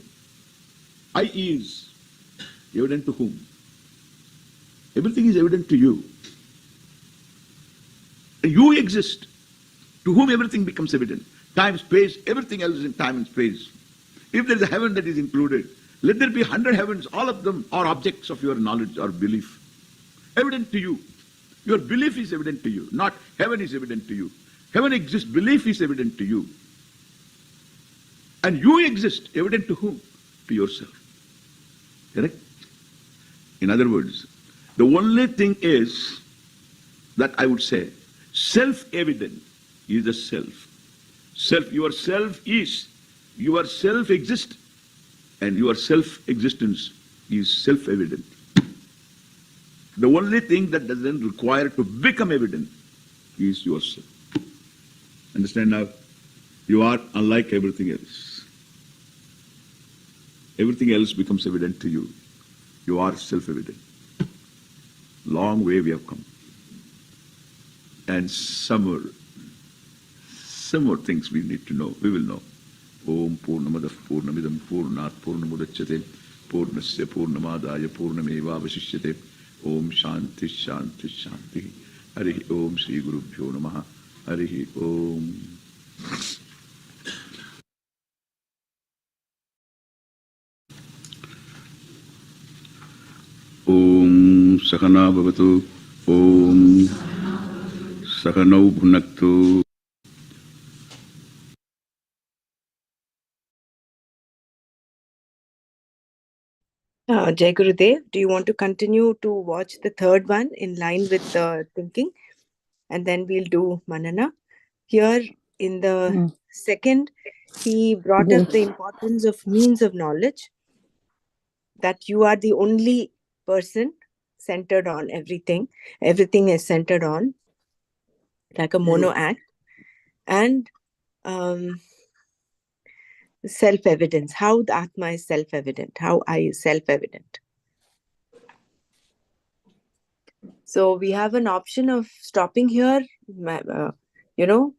I is evident to whom? Everything is evident to you. You exist. To whom everything becomes evident. Time, space, everything else is in time and space. If there is a heaven that is included, let there be 100 heavens, all of them are objects of your knowledge or belief. Evident to you. Your belief is evident to you, not heaven is evident to you. Heaven exists, belief is evident to you. And you exist, evident to whom? To yourself. Correct? In other words, the only thing is that I would say, self-evident is the self. Yourself is, yourself exists, and your self-existence is self-evident. The only thing that doesn't require to become evident is yourself. Understand now? You are unlike everything else. everything else becomes evident to you. You are self-evident. Long way we have come. And some more things we need to know, we will know. Om Purnamadav Purnamidam Purnat Purnamudachyate Purnasya Purnamadaya Purnameva Vasishyate Om Shanti Shanti Shanti Harihi Om Sri Gurubhyo Namaha Harihi Om. Om Sakana Bhavatu Om Sakanau Bhunaktu. Jai Gurudev, do you want to continue to watch the third one in line with the thinking? And then we'll do Manana. Here in the second, he brought up the importance of means of knowledge, that you are the only person centered on everything. Everything is centered on, like a mono act. And self-evidence, how the Atma is self-evident, how I is self-evident. So we have an option of stopping here, Continue.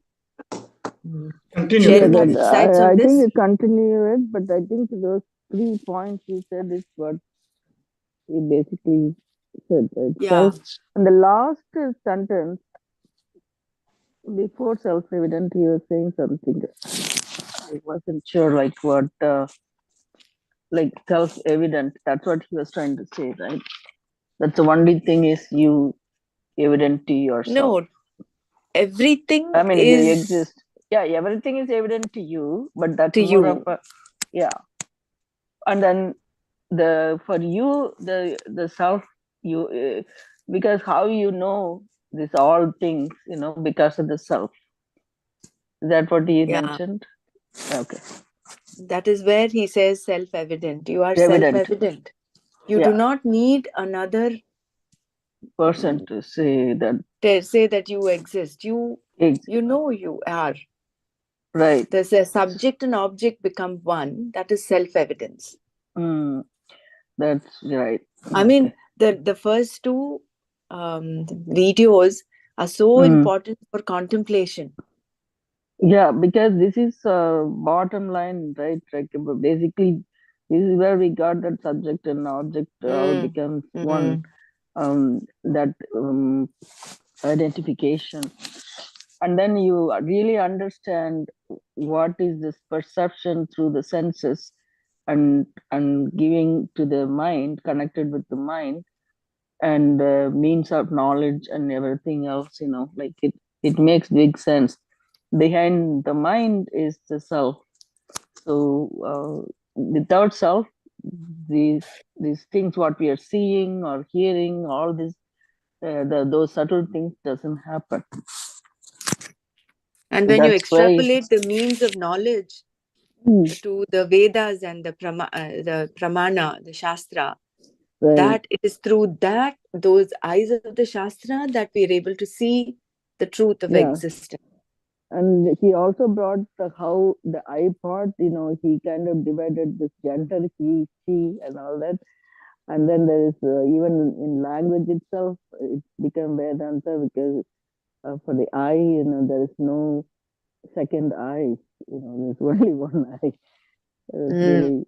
sharing our insights on I this. think you continue it, but I think those 3 points you said is what he basically said. Right? Yeah. And the last sentence, before self-evident, he was saying something. I wasn't sure, like what, like self-evident. That's what he was trying to say, right? That's the only thing is you evident to yourself. No, everything I mean, you is exist. Yeah, everything is evident to you, but that's to more you. of a, yeah. And then for you, the self, you, because how you know this all things, because of the self. Is that what he mentioned? Okay. That is where he says self-evident. You are Evident. self-evident. You do not need another person to say that. Say that you exist. You know you are. Right. There's a subject and object become one. That is self-evidence. That's right. I mean, the first two videos are so important for contemplation. Yeah, because this is bottom line, right? Like basically, this is where we got that subject and object all becomes one. That identification, and then you really understand what is this perception through the senses, and giving to the mind, connected with the mind, and means of knowledge and everything else. Like it makes big sense. Behind the mind is the self. So without self, these things what we are seeing or hearing, all this, those subtle things doesn't happen. And when you extrapolate the means of knowledge to the Vedas and the Pramana, the Shastra, that it is through those eyes of the Shastra that we are able to see the truth of existence. And he also brought how the I part, he kind of divided this gender, he, she, and all that. And then there is even in language itself, it became Vedanta because for the I, there is no second I, there's only one I. It's really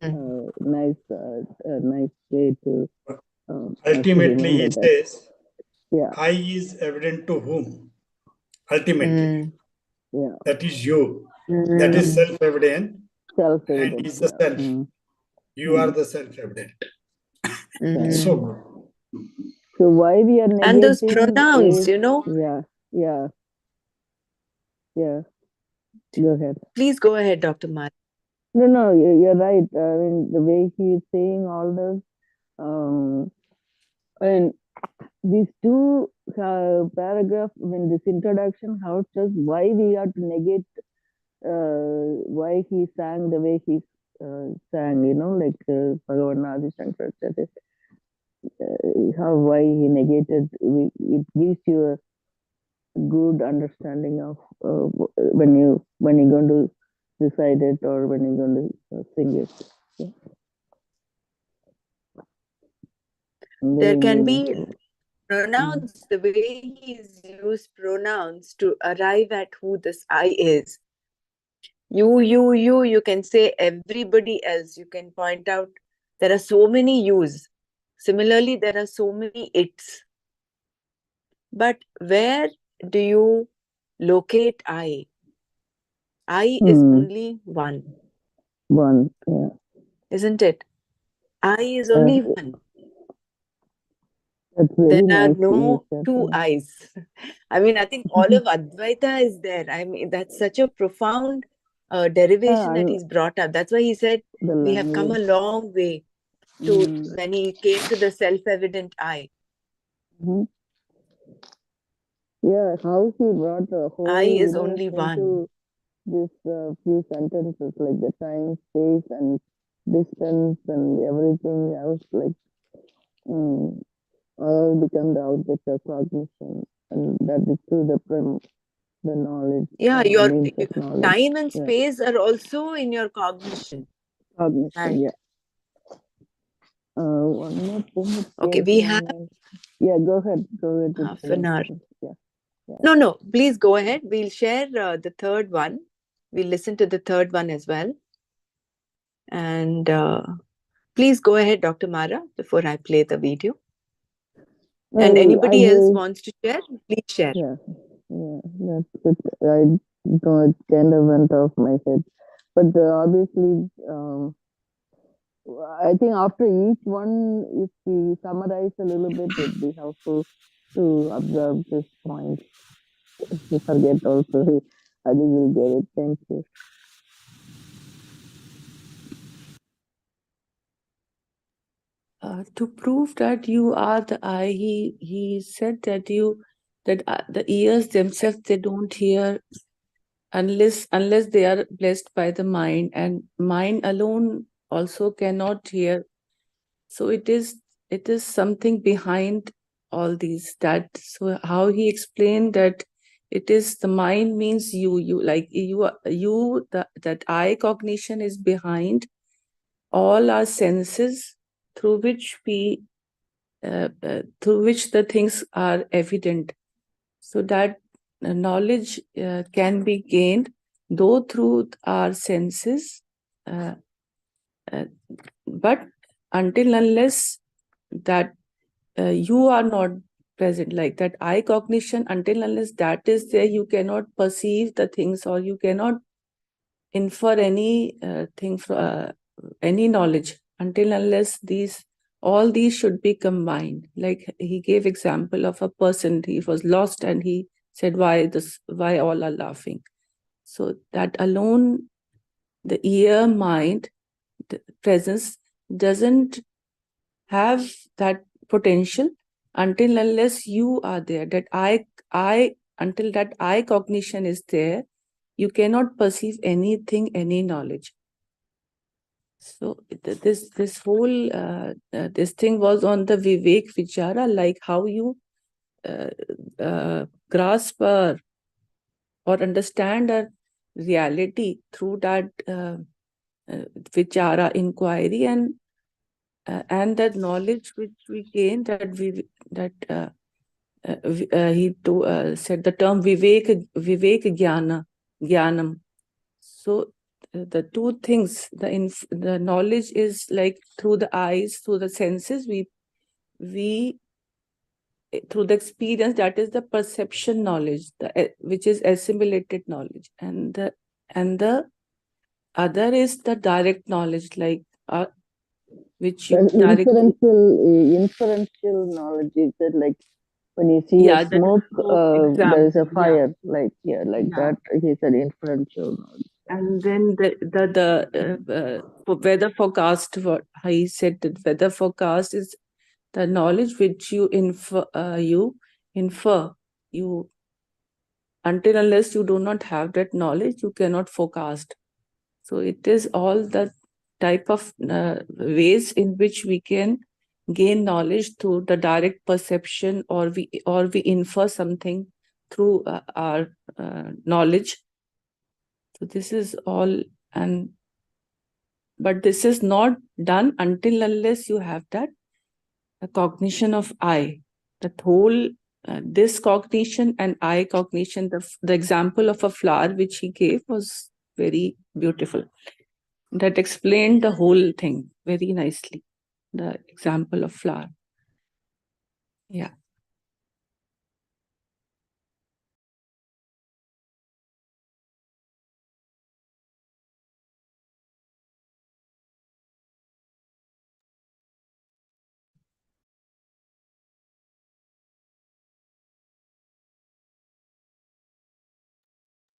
nice way to ultimately he says, yeah. I is evident to whom? Ultimately. That is you. That is self-evident. Self-evident. And is the self. You are the self-evident. So why we are negating, and those pronouns, is, yeah. Go ahead. Please go ahead, Dr. Mari. No, you're right. I mean, the way he is saying all this, and these two paragraphs, this introduction, how it says why we have to negate, why he sang the way he sang, like Bhagavan Adi Shankar said it, why he negated, it gives you a good understanding of when you're going to recite it or when you're going to sing it. There can be pronouns, the way he's used pronouns to arrive at who this I is. You can say everybody else. You can point out there are so many yous. Similarly, there are so many its. But where do you locate I? I is only one. One, yeah. Isn't it? I is only one. That's There very are nice. no two eyes. I mean, I think all of Advaita is there. I mean, that's such a profound derivation that he's brought up. That's why he said we have come a long way to when he came to the self-evident I. Yeah, how he brought the whole I is universe only one. into this few sentences, like the time, space, and distance, and everything else, like all become the object of cognition, and that is through the knowledge. Yeah, Means of knowledge. time and space are also in your cognition. Cognition, Right. yeah. One more thing. Okay, we have Yeah, go ahead. half an hour. Yeah. No, please go ahead. We'll share the third one. We'll listen to the third one as well. And please go ahead, Dr. Mara, before I play the video. And anybody else wants to share, please share. Yeah, that's it. I know it kind of went off my head. But obviously, I think after each one, if we summarize a little bit, it'd be helpful to observe this point. If we forget also, I think we'll get it. Thank you. To prove that you are the I, he said that the ears themselves, they don't hear unless they are blessed by the mind, and mind alone also cannot hear. So it is something behind all these. That so how he explained that it is the mind means that I cognition is behind all our senses through which the things are evident. So that knowledge can be gained though through our senses, but until unless that you are not present, like that I cognition, until unless that is there, you cannot perceive the things, or you cannot infer any thing from any knowledge, until unless all these should be combined. Like he gave example of a person, he was lost and he said, why all are laughing? So that alone, the ear, mind, the presence doesn't have that potential until unless you are there. That until that I cognition is there, you cannot perceive anything, any knowledge. So this whole this thing was on the Vivek Vichara, like how you grasp or understand a reality through that Vichara inquiry, and that knowledge which we gain, that he said the term Vivek Jnanam. So the two things, the knowledge is like through the eyes, through the senses, we through the experience, that is the perception knowledge, which is assimilated knowledge, and the other is the direct knowledge, like which you inferential knowledge is that, like when you see a smoke, there is a fire, like that. He said inferential knowledge. And then the weather forecast, what he said, that weather forecast is the knowledge which you infer, until unless you do not have that knowledge, you cannot forecast. So it is all the type of ways in which we can gain knowledge through the direct perception, or we infer something through our knowledge. So this is all, but this is not done until unless you have that a cognition of I. That whole, this cognition and I cognition, the example of a flower which he gave was very beautiful. That explained the whole thing very nicely. The example of flower. Yeah.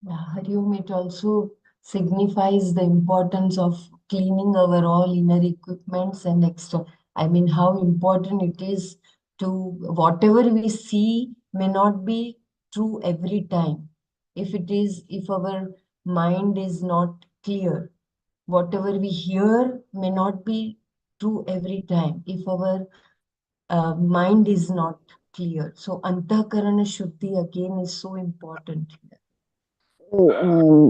Yeah, Hariom, it also signifies the importance of cleaning our all inner equipments and extra. I mean, how important it is to whatever we see may not be true every time. If our mind is not clear, whatever we hear may not be true every time. If our mind is not clear. So, Antakarana Shuddhi again is so important here. So,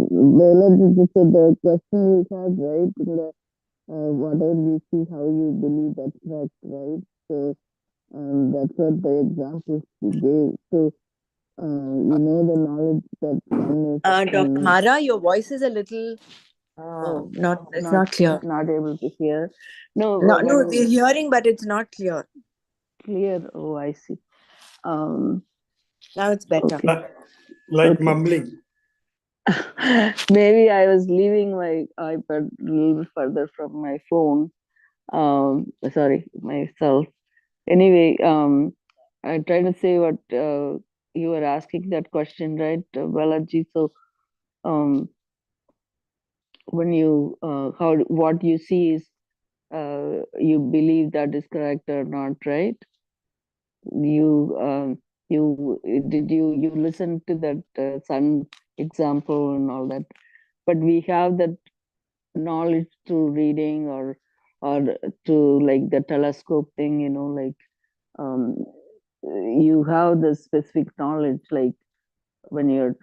the question you had, right? In the, whatever you see, how you believe that's correct, right? So, that's what the examples you gave. So, the knowledge that one is. Dr. Mara, your voice is a little it's not clear. Not able to hear. No, No, we're hearing, but it's not clear. Clear. Oh, I see. Now it's better. Okay. Like mumbling. Maybe I was leaving my iPad a little further from my phone. Sorry, myself. Anyway, I try to say what you were asking that question, right, Balaji? So, when you what you see is you believe that is correct or not, right? You listen to that sun example and all that, but we have that knowledge through reading or to like the telescope thing, like you have the specific knowledge, like when you're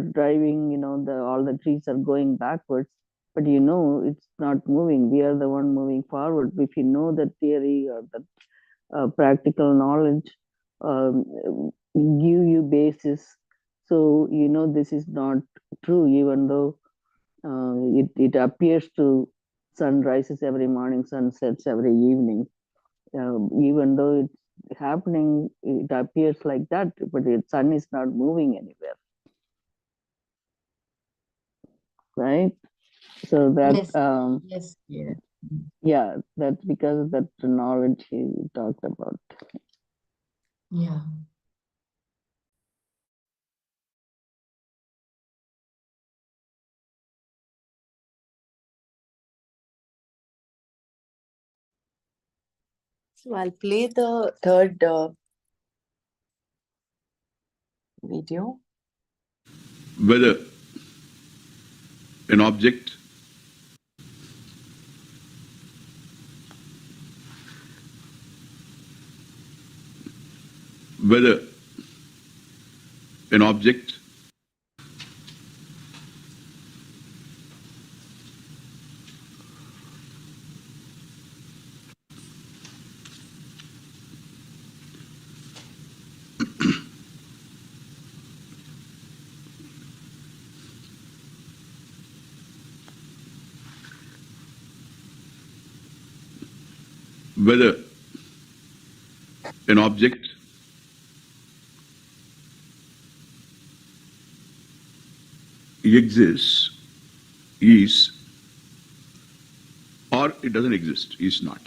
driving, all the trees are going backwards, but it's not moving. We are the one moving forward. If you know the theory or the practical knowledge, give you basis, so this is not true, even though it appears to sun rises every morning, sun sets every evening. Even though it's happening, it appears like that, but the sun is not moving anywhere, right? So that Yes, yes. yeah, that's because of that knowledge he talked about. Yeah. So I'll play the third video. Whether an object whether an object whether an object exists, is, or it doesn't exist, is not.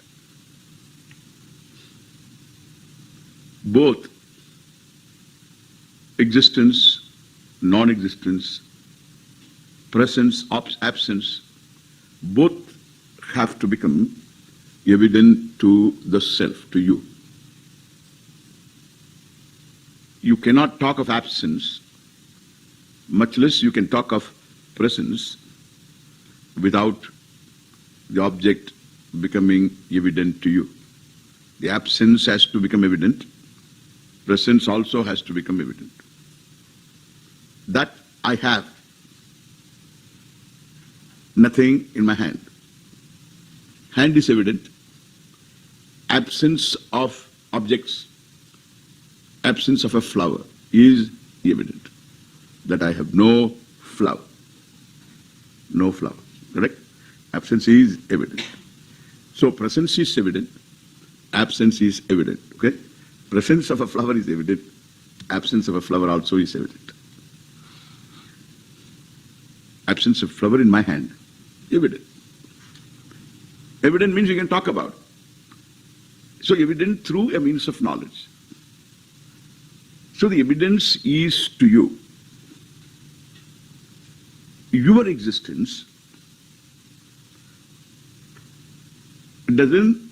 Both existence, non-existence, presence, absence, both have to become evident to the self, to you. You cannot talk of absence, much less you can talk of presence without the object becoming evident to you. The absence has to become evident, presence also has to become evident. That I have nothing in my hand. Hand is evident, absence of objects, absence of a flower is evident. That I have no flower. No flower. Correct? Absence is evident. So presence is evident, absence is evident. Okay? Presence of a flower is evident, absence of a flower also is evident. Absence of flower in my hand, evident. Evident means you can talk about. So evident through a means of knowledge. So the evidence is to you. Your existence doesn't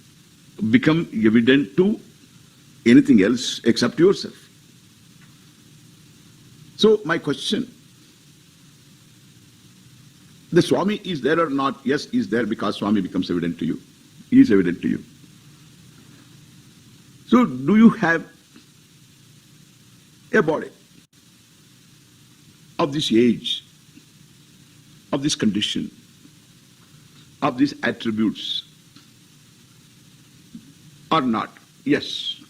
become evident to anything else except yourself. So my question, the Swami is there or not? Yes, is there because Swami becomes evident to you. He is evident to you. So do you have a body of this age, of this condition, of these attributes or not? Yes.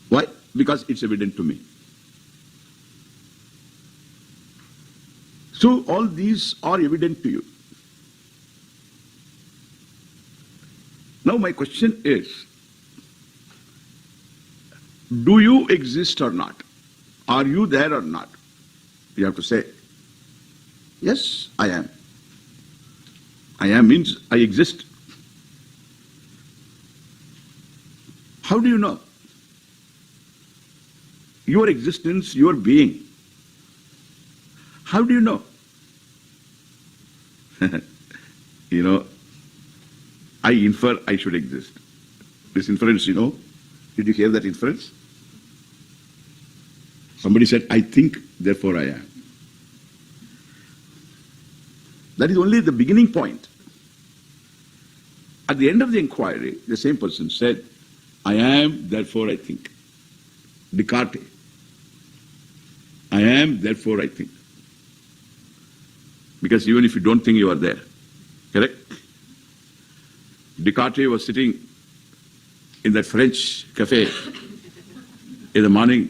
Why? Because it's evident to me. So all these are evident to you. Now my question is, do you exist or not? Are you there or not? You have to say, yes, I am. I am means I exist. How do you know? Your existence, your being. How do you know? You know, I infer I should exist. This inference, you know, did you hear that inference? Somebody said, I think, therefore I am. That is only the beginning point. At the end of the inquiry, the same person said, I am, therefore I think. Descartes. I am, therefore I think. Because even if you don't think, you are there. Correct? Descartes was sitting in that French cafe in the morning.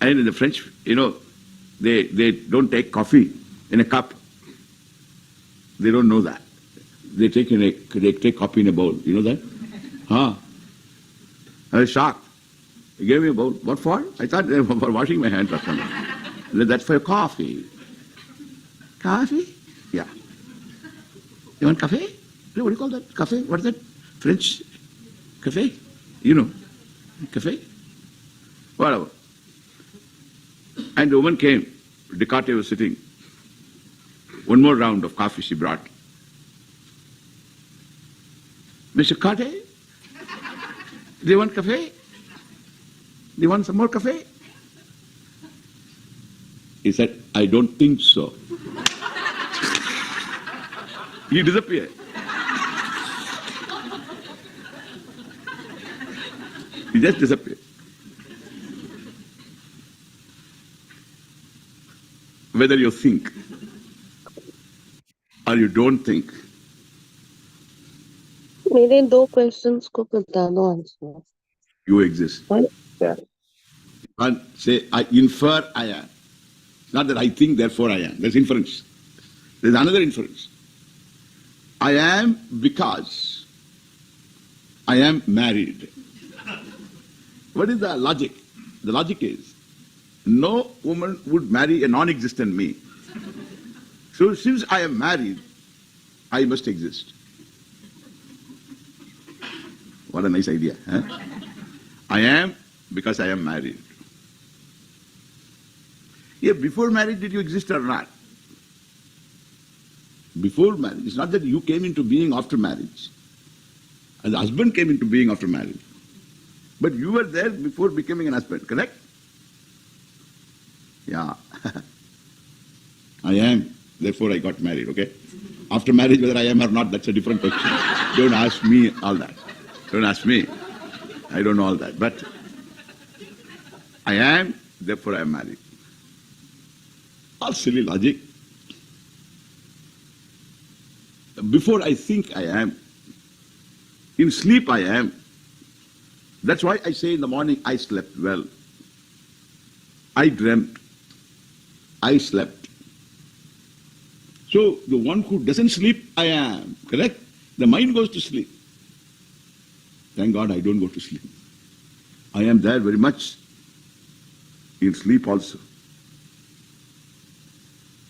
And in the French, you know, they don't take coffee in a cup. They don't know that. They take coffee in a bowl. You know that? Huh? I was shocked. He gave me a bowl. What for? I thought they were for washing my hands or something. That's for coffee. Coffee? Yeah. You want cafe? What do you call that? Cafe? What is that? French cafe? You know. Cafe? Whatever. And the woman came. Descartes was sitting. One more round of coffee she brought. Mr. Carter, do you want cafe? Do you want some more cafe? He said, I don't think so. He disappeared. He just disappeared. Whether you think or you don't think. मेरे दो questions को बता दो answer. You exist. And say, I infer I am. Not that I think, therefore I am. There's inference. There's another inference. I am because I am married. What is the logic? The logic is, no woman would marry a non-existent me. So since I am married, I must exist. What a nice idea. Huh? I am because I am married. Yeah, before marriage, did you exist or not? Before marriage. It's not that you came into being after marriage. And the husband came into being after marriage. But you were there before becoming an husband, correct? Yeah. I am, therefore I got married, okay? After marriage, whether I am or not, that's a different question. Don't ask me all that. Don't ask me. I don't know all that. But I am, therefore I am married. All silly logic. Before I think I am. In sleep I am. That's why I say in the morning I slept well. I dreamt. I slept. So the one who doesn't sleep, I am. Correct? The mind goes to sleep. Thank God I don't go to sleep. I am there very much in sleep also.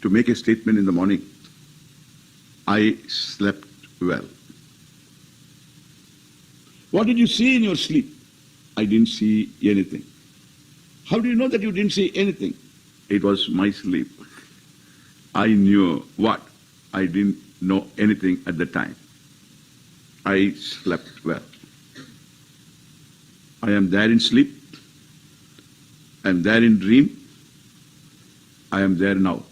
To make a statement in the morning, I slept well. What did you see in your sleep? I didn't see anything. How do you know that you didn't see anything? It was my sleep. I knew what? I didn't know anything at the time. I slept well. I am there in sleep. I am there in dream. I am there now.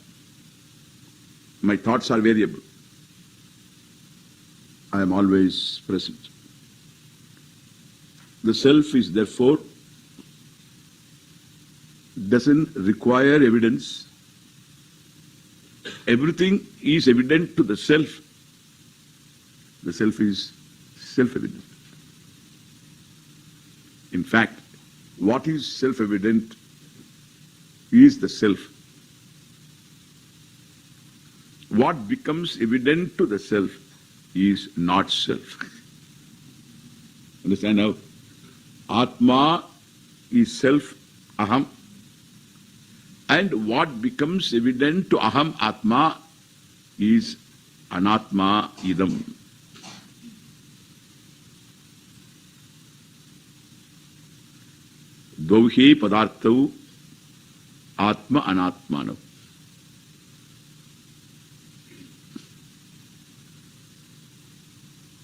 My thoughts are variable. I am always present. The self is therefore doesn't require evidence. Everything is evident to the self. The self is self-evident. In fact, what is self-evident is the self. What becomes evident to the self is not self. Understand now? Atma is self, aham, and what becomes evident to aham, atma, is anatma, idam. Dauhe padartau atma anatmanav.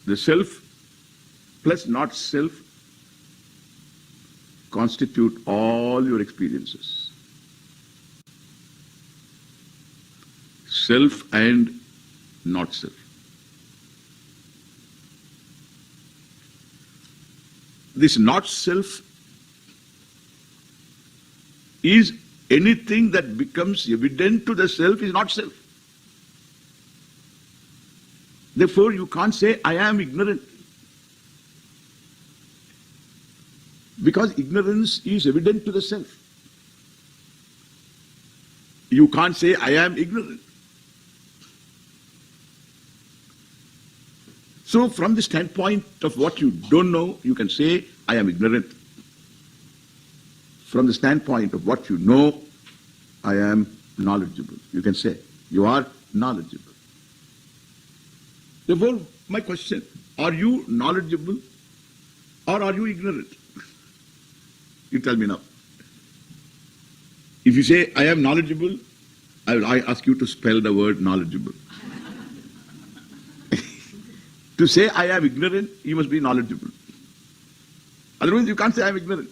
The self plus not self constitute all your experiences. Self and not self. This not self is anything that becomes evident to the self is not self. Therefore, you can't say, I am ignorant. Because ignorance is evident to the self. You can't say, I am ignorant. So, from the standpoint of what you don't know, you can say, I am ignorant. From the standpoint of what you know, I am knowledgeable. You can say, you are knowledgeable. Therefore, my question, are you knowledgeable or are you ignorant? You tell me now. If you say, I am knowledgeable, I ask you to spell the word knowledgeable. To say, I am ignorant, you must be knowledgeable. Otherwise, you can't say, I am ignorant.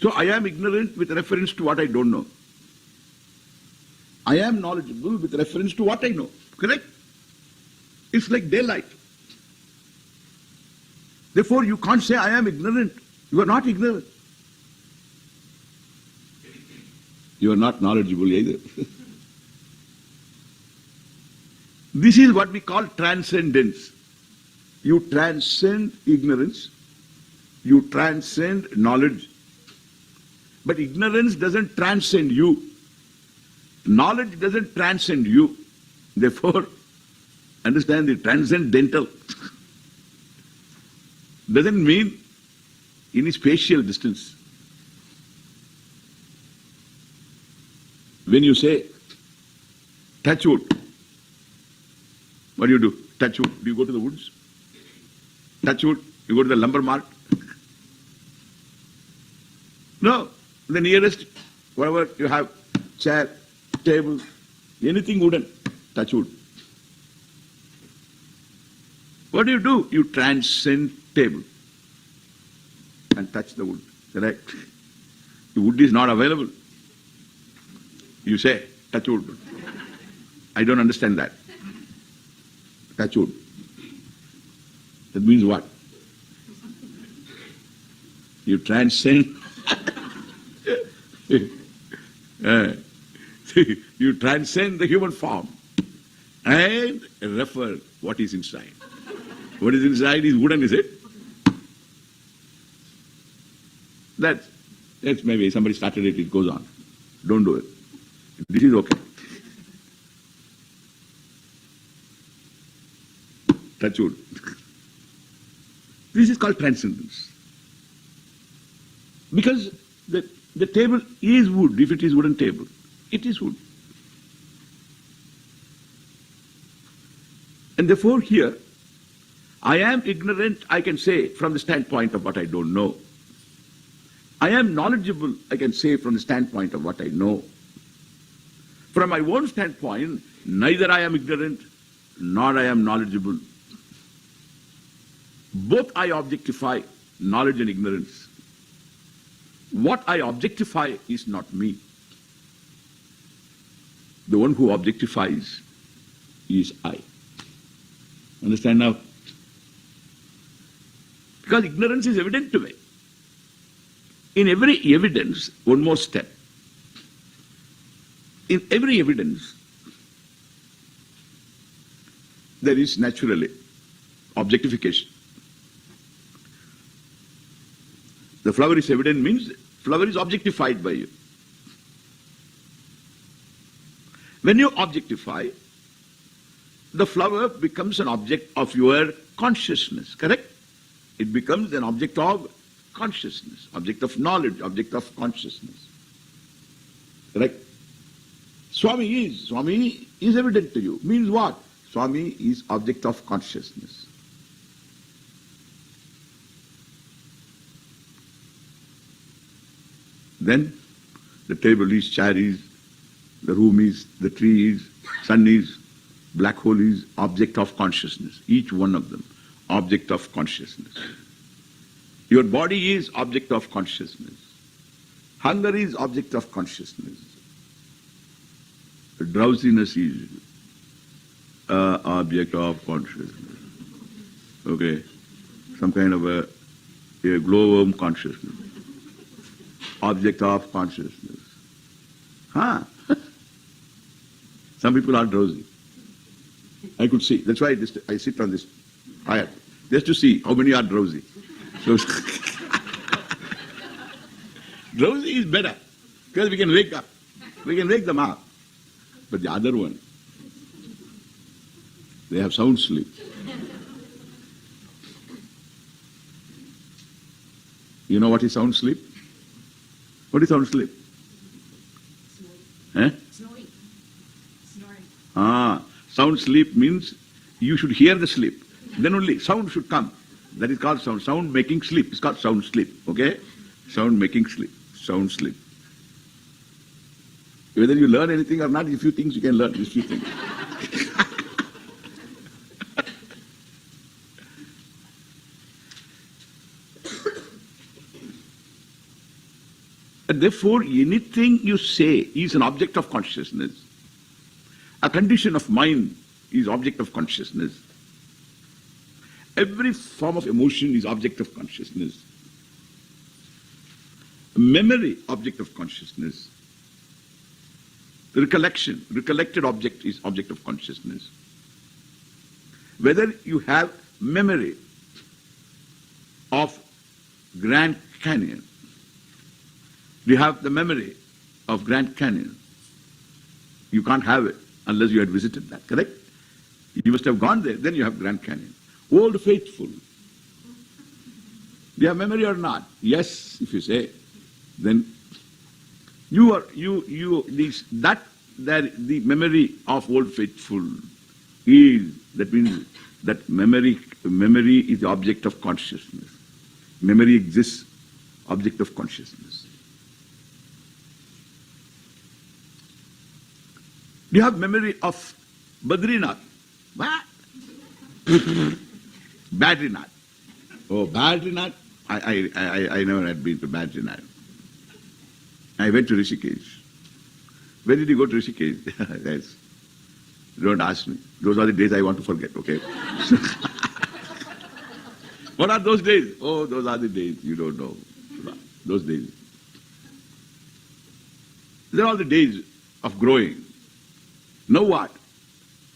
So, I am ignorant with reference to what I don't know. I am knowledgeable with reference to what I know. Correct? It's like daylight. Therefore, you can't say, I am ignorant. You are not ignorant. You are not knowledgeable either. This is what we call transcendence. You transcend ignorance. You transcend knowledge. But ignorance doesn't transcend you. Knowledge doesn't transcend you. Therefore, understand the transcendental doesn't mean any spatial distance. When you say, touch wood, what do? Touch wood. Do you go to the woods? Touch wood. You go to the lumber mart? No. The nearest, whatever you have, chair, table, anything wooden, touch wood. What do? You transcend table and touch the wood. Correct? The wood is not available. You say, touch wood. I don't understand that. Touch wood. That means what? You transcend. You transcend the human form. and refer what is inside. What is inside is wooden, is it? That's maybe somebody started it, it goes on. Don't do it. This is okay. Touch wood. This is called transcendence. Because the table is wood, if it is wooden table. It is wood. And therefore here, I am ignorant, I can say, from the standpoint of what I don't know. I am knowledgeable, I can say, from the standpoint of what I know. From my own standpoint, neither I am ignorant, nor I am knowledgeable. Both I objectify, knowledge and ignorance. What I objectify is not me. The one who objectifies is I. Understand now? Because ignorance is evident to me. In every evidence, one more step. In every evidence, there is naturally objectification. The flower is evident means flower is objectified by you. When you objectify, the flower becomes an object of your consciousness, correct? It becomes an object of consciousness, object of knowledge, object of consciousness. Correct? Swami is evident to you. Means what? Swami is object of consciousness. Then the table is, chair is, the room is, the tree is, sun is, black hole is object of consciousness. Each one of them, object of consciousness. Your body is object of consciousness. Hunger is object of consciousness. Drowsiness is object of consciousness. Okay? Some kind of a glowworm consciousness. Object of consciousness. Huh? Some people are drowsy. I could see. That's why I sit on this fire, just to see how many are drowsy. So drowsy is better, because we can wake up. We can wake them up. But the other one, they have sound sleep. You know what is sound sleep? What is sound sleep? Eh? Snoring. Sound sleep means you should hear the sleep. Then only sound should come. That is called sound. Sound making sleep is called sound sleep. Okay? Sound making sleep. Sound sleep. Whether you learn anything or not, a few things you can learn, these few things. And therefore, anything you say is an object of consciousness. A condition of mind is object of consciousness. Every form of emotion is object of consciousness. Memory, object of consciousness. Recollection, recollected object is object of consciousness. Whether you have memory of Grand Canyon, you have the memory of Grand Canyon. You can't have it unless you had visited that, correct? You must have gone there, then you have Grand Canyon. Old Faithful. Do you have memory or not? Yes, if you say, then the memory of Old Faithful is, that means that memory is the object of consciousness. Memory exists, object of consciousness. Do you have memory of Badrinath? What? Badrinath. Oh, Badrinath? I never had been to Badrinath. I went to Rishikesh. When did you go to Rishikesh? Yes. Don't ask me. Those are the days I want to forget, okay? What are those days? Oh, those are the days you don't know. Those days. They're all the days of growing. Now what?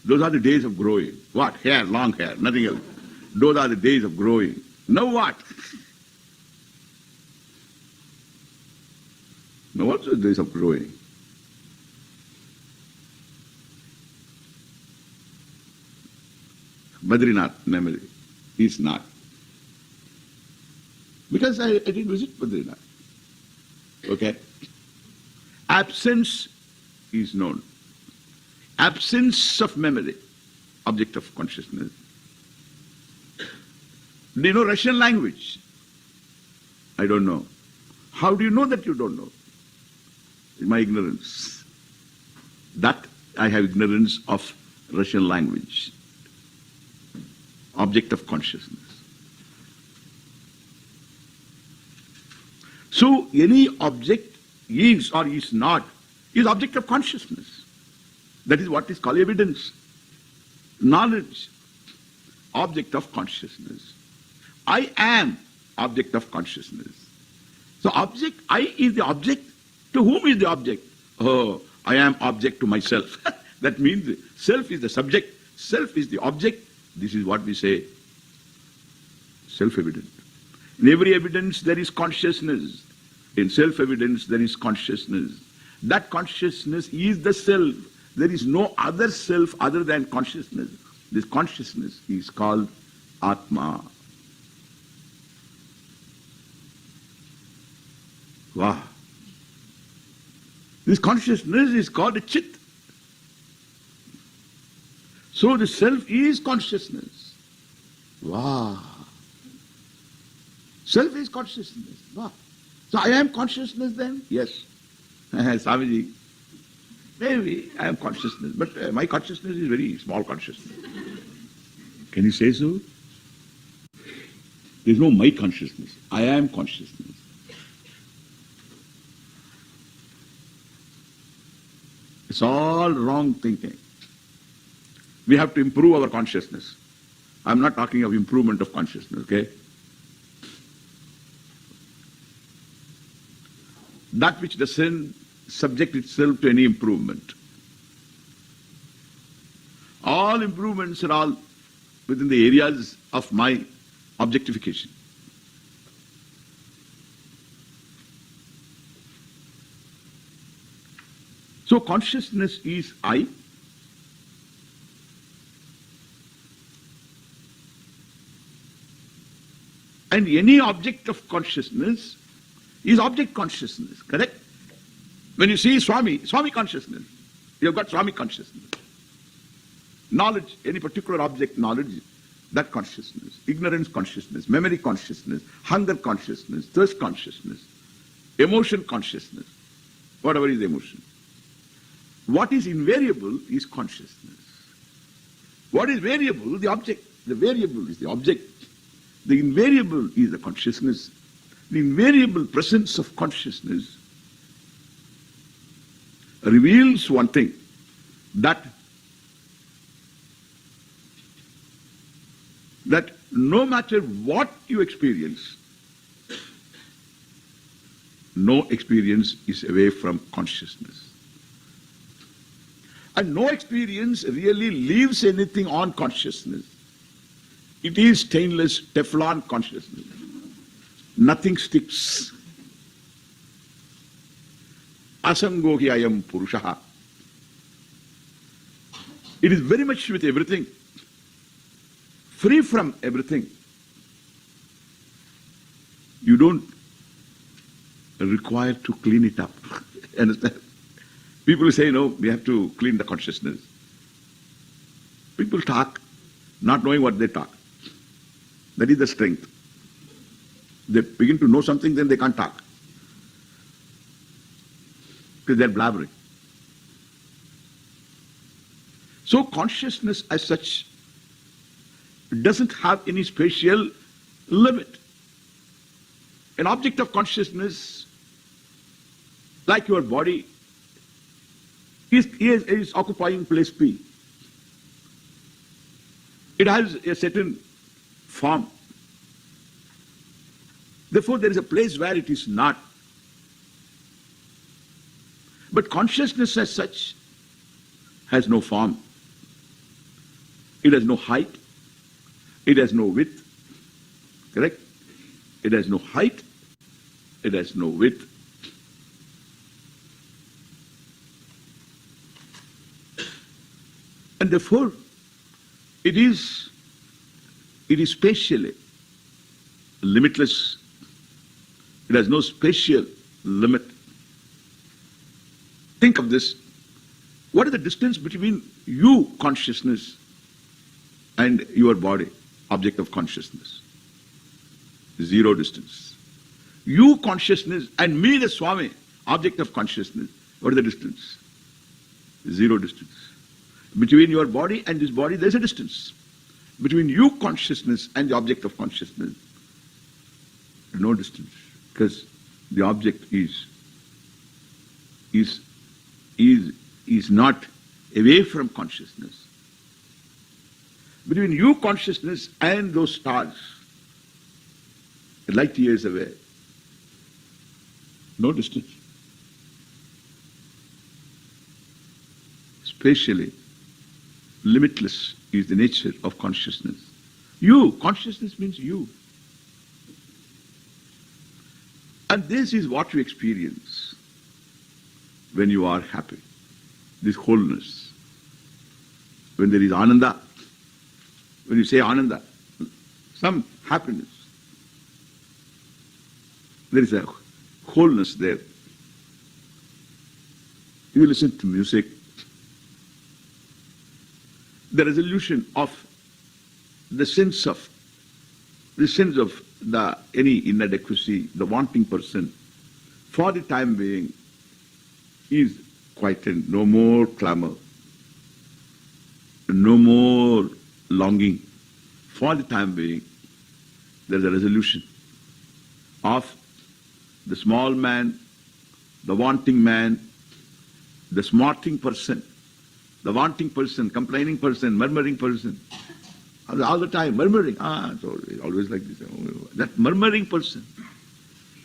Those are the days of growing. What? Hair, long hair, nothing else. Those are the days of growing. Now what? Now what's the days of growing? Badrinath memory is not. Because I didn't visit Badrinath. Okay? Absence is known. Absence of memory, object of consciousness. Do you know Russian language? I don't know. How do you know that you don't know? It's my ignorance. That I have ignorance of Russian language. Object of consciousness. So any object is or is not is object of consciousness. That is what is called evidence. Knowledge, object of consciousness. I am object of consciousness. So object, I is the object. To whom is the object? Oh, I am object to myself. That means self is the subject, self is the object. This is what we say, self-evident. In every evidence there is consciousness. In self-evidence there is consciousness. That consciousness is the self. There is no other self other than consciousness. This consciousness is called Atma. Wow. This consciousness is called a Chit. So the self is consciousness. Wow. Self is consciousness. Wow. So I am consciousness then? Yes. Swamiji, maybe I am consciousness, but my consciousness is very small consciousness. Can you say so? There is no my consciousness. I am consciousness. It's all wrong thinking. We have to improve our consciousness. I'm not talking of improvement of consciousness, okay? That which doesn't subject itself to any improvement. All improvements are all within the areas of my objectification. So consciousness is I. And any object of consciousness is object consciousness, correct? When you see Swami consciousness, you have got Swami consciousness. Knowledge, any particular object knowledge, that consciousness. Ignorance consciousness, memory consciousness, hunger consciousness, thirst consciousness, emotion consciousness, whatever is emotion. What is invariable is consciousness. What is variable? The object. The variable is the object. The invariable is the consciousness. The invariable presence of consciousness reveals one thing, that no matter what you experience, no experience is away from consciousness. And no experience really leaves anything on consciousness. It is stainless Teflon consciousness. Nothing sticks. Asango hi ayam purushaha. It is very much with everything, free from everything. You don't require to clean it up. Understand? People say, no, we have to clean the consciousness. People talk, not knowing what they talk. That is the strength. They begin to know something, then they can't talk. Because they're blabbering. So consciousness as such doesn't have any spatial limit. An object of consciousness, like your body, is occupying place P. It has a certain form. Therefore, there is a place where it is not. But consciousness as such has no form. It has no height. It has no width. Correct? It has no height. It has no width. And therefore, it is spatially limitless. It has no spatial limit. Think of this. What is the distance between you, consciousness, and your body, object of consciousness? Zero distance. You, consciousness, and me, the Swami, object of consciousness. What is the distance? Zero distance. Between your body and this body, there is a distance. Between you, consciousness, and the object of consciousness, no distance. Because the object is not away from consciousness. Between you, consciousness, and those stars, light years away, no distance. Spatially, limitless is the nature of consciousness. You, consciousness means you. And this is what you experience when you are happy. This wholeness. When there is ananda, when you say ananda, some happiness, there is a wholeness there. You listen to music, the resolution of the sense of any inadequacy, the wanting person, for the time being, is quietened. No more clamor, no more longing. For the time being, there is a resolution of the small man, the wanting man, the smarting person, the wanting person, complaining person, murmuring person. All the time murmuring. It's always like this. That murmuring person,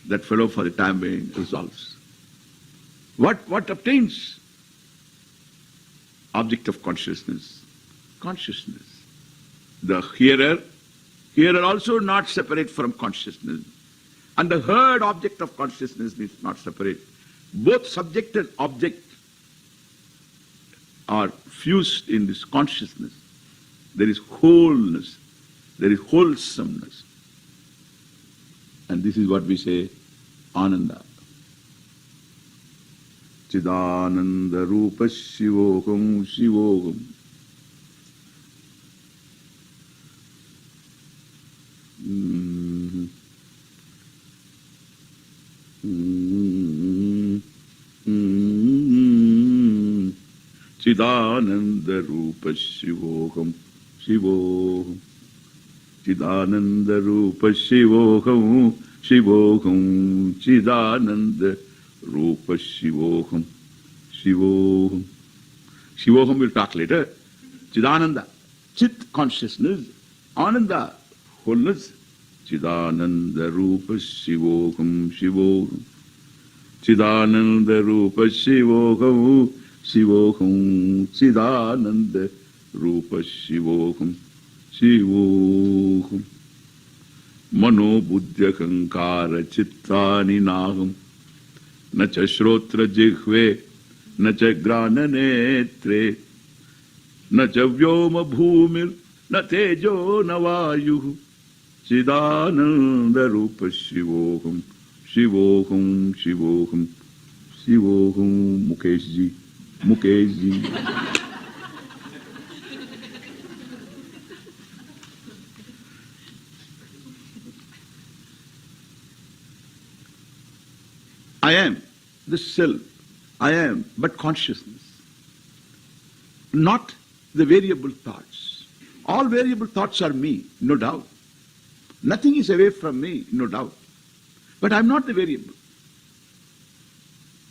that fellow for the time being resolves. What obtains? Object of consciousness. Consciousness. The hearer also not separate from consciousness. And the heard object of consciousness is not separate. Both subject and object are fused in this consciousness. There is wholeness, there is wholesomeness. And this is what we say, Ananda. Chidananda Rupa Shivoham Shivoham. Chidananda Rupa Shivoham Shivoham. Chidananda Rupa Shivoham Shivoham. Chidananda Rupa Shivoham Shivoham. Shivoham will talk later. Chidananda, Chit consciousness, Ananda, wholeness. Chidananda Rupa Shivoham Shivoham. Chidananda Rupa Shivoham Shivoham. Chidananda Rupa Shivoham Shivoham. Mano buddhya kankara chittani naham. Na cha shrotra jihve, na cha grana netre, na cha vyoma bhumir, na tejo na vayu. Chidananda Rupa Shivoham Shivoham Shivoham Shivoham. Mukeshji, Mukeshji. I am the self. I am but consciousness. Not the variable thoughts. All variable thoughts are me, no doubt. Nothing is away from me, no doubt. But I am not the variable.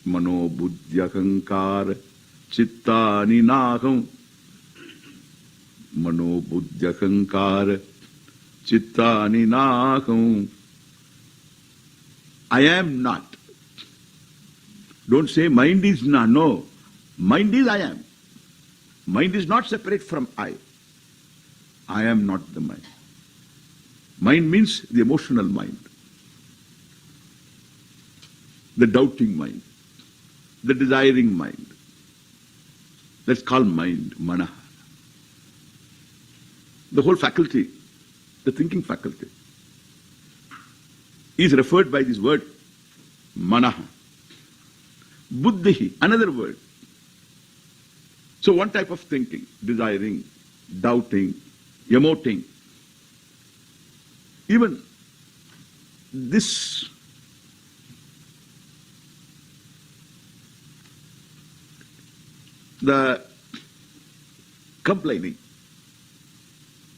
Mano buddhya kankara chittani naham. Mano buddhya kankara chittani naham. I am not. Don't say mind is not. No. Mind is I am. Mind is not separate from I. I am not the mind. Mind means the emotional mind, the doubting mind, the desiring mind. That's called mind, mana. The whole faculty, the thinking faculty, is referred by this word, mana. Buddhi, another word. So one type of thinking, desiring, doubting, emoting. Even this the complaining,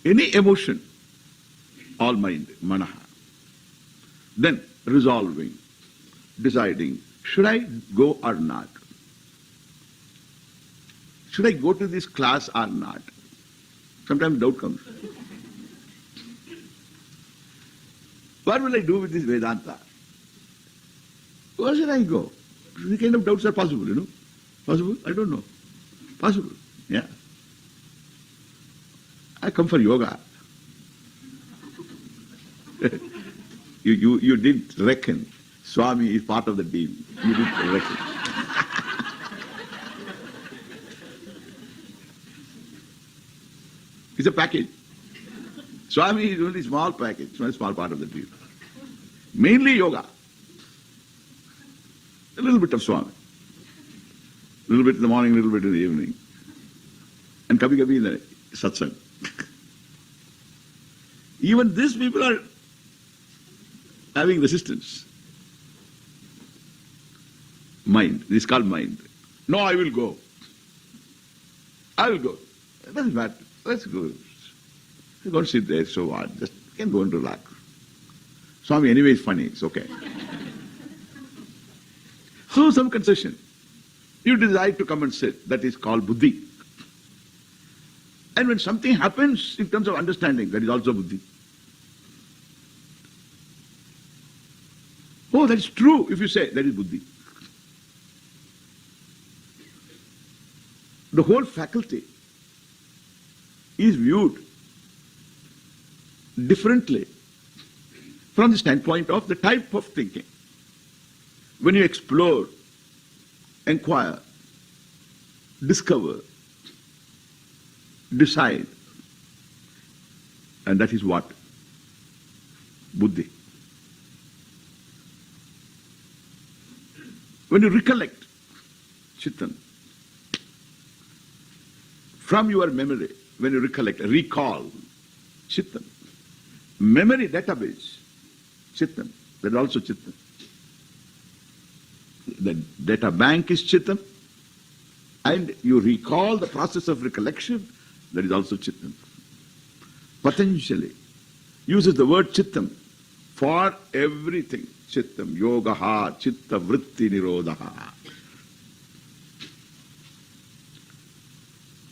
any emotion, all mind, mana. Then resolving, deciding, should I go or not? Should I go to this class or not? Sometimes doubt comes. What will I do with this Vedanta? Where should I go? These kind of doubts are possible, you know. Possible? I don't know. Possible. Yeah. I come for yoga. You didn't reckon Swami is part of the deal. You didn't reckon. It's a package. Swami is only a small package, not a small part of the deal. Mainly yoga. A little bit of Swami. A little bit in the morning, a little bit in the evening. And kabhi in the satsang. Even these people are having resistance. Mind. This is called mind. No, I will go. I will go. It doesn't matter. Let's go. You don't sit there so hard. Just can go and relax. Swami anyway is funny. It's okay. So some concession. You decide to come and sit. That is called buddhi. And when something happens in terms of understanding, that is also buddhi. Oh, that is true. If you say, that is buddhi. The whole faculty is viewed differently from the standpoint of the type of thinking. When you explore, inquire, discover, decide, and that is what? Buddhi. When you recollect, Chittan, from your memory, when you recollect, recall, Chittan. Memory database, Chittan, that is also Chittan. The data bank is Chittan, and you recall the process of recollection, that is also Chittan. Patanjali uses the word Chittam for everything. Chittam, yogaha, chitta vritti nirodha.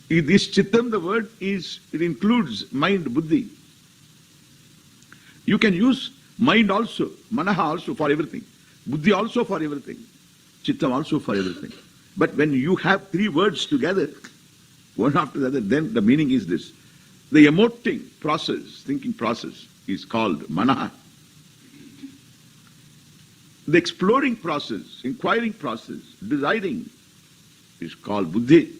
This Chittam, the word is, it includes mind, buddhi. You can use mind also, manaha also for everything, buddhi also for everything, Chittam also for everything. But when you have three words together, one after the other, then the meaning is this. The emoting process, thinking process, is called manaha. The exploring process, inquiring process, deciding, is called buddhi.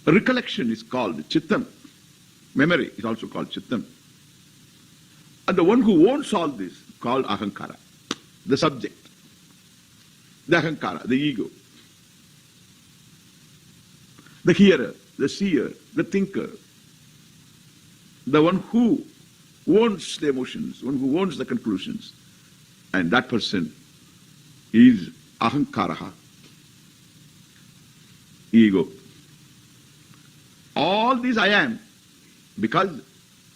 Recollection is called chittam. Memory is also called chittam. And the one who owns all this is called ahankara, the subject, the ahankara, the ego, the hearer, the seer, the thinker, the one who owns the emotions, one who owns the conclusions. And that person is ahankaraha, ego. All these I am, because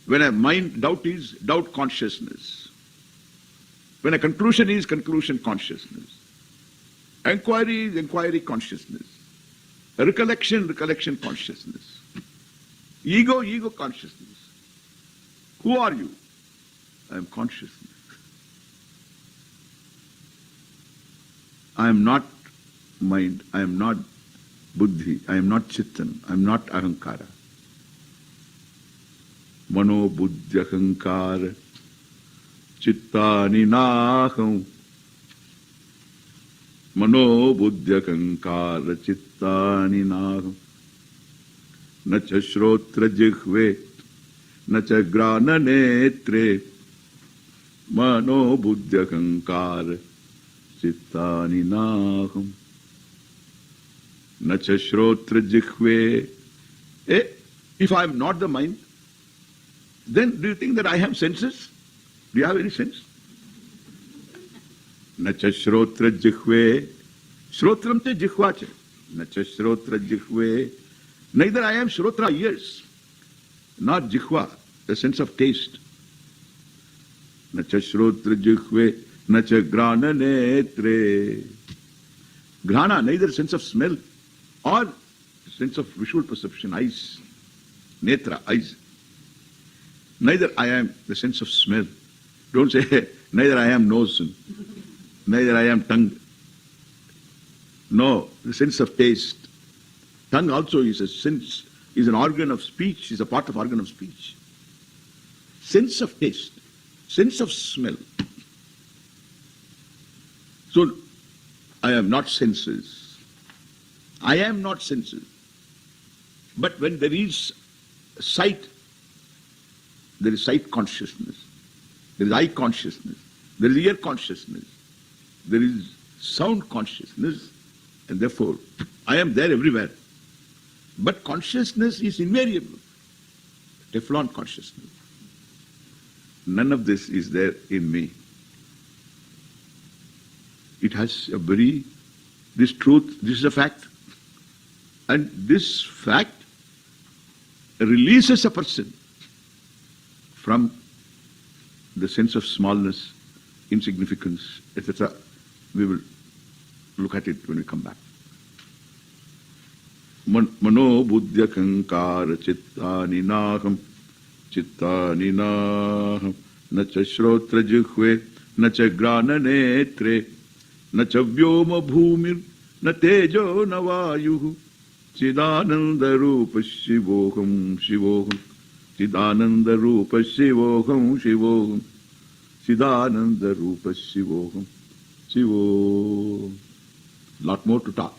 when a mind, doubt is doubt consciousness. When a conclusion is conclusion consciousness. Inquiry is inquiry consciousness. Recollection, recollection consciousness. Ego, ego consciousness. Who are you? I am consciousness. I am not mind, I am not buddhi. I am not chittan. I am not ahankara. Mano buddhi ahankara chittani naham. Mano buddhi ahankara chittani naham. Nacha shrotra jihve, nacha grana netre. Mano buddhi ahankara chittani naham. Nacha shrotra jihve. If I am not the mind, then do you think that I have senses? Do you have any sense? Nacha shrotra jihve. Shrotram te jihva che. Nacha shrotra jihve. Neither I am shrotra ears, nor jihva, the sense of taste. Nacha shrotra jihve, nacha grana netre. Grana, neither sense of smell or sense of visual perception, eyes. Netra, eyes. Neither I am the sense of smell. Don't say, neither I am nose, neither I am tongue. No, the sense of taste. Tongue also is a sense, is an organ of speech, is a part of organ of speech. Sense of taste, sense of smell. So, I am not senses. I am not senses. But when there is sight, there is sight consciousness. There is eye consciousness. There is ear consciousness. There is sound consciousness. And therefore, I am there everywhere. But consciousness is invariable. Teflon consciousness. None of this is there in me. It has a very, this truth, this is a fact. And this fact releases a person from the sense of smallness, insignificance, etc. We will look at it when we come back. Mano buddhya kankara chittani naham, chittani naham, nacha shrotra jihve, nacha grana netre, nacha vyoma bhumir, na tejo na vayuhu, chidananda rupa shivoham shivoham, chidananda rupa shivoham shivoham, chidananda rupa shivoham shivoham. Lot more to talk.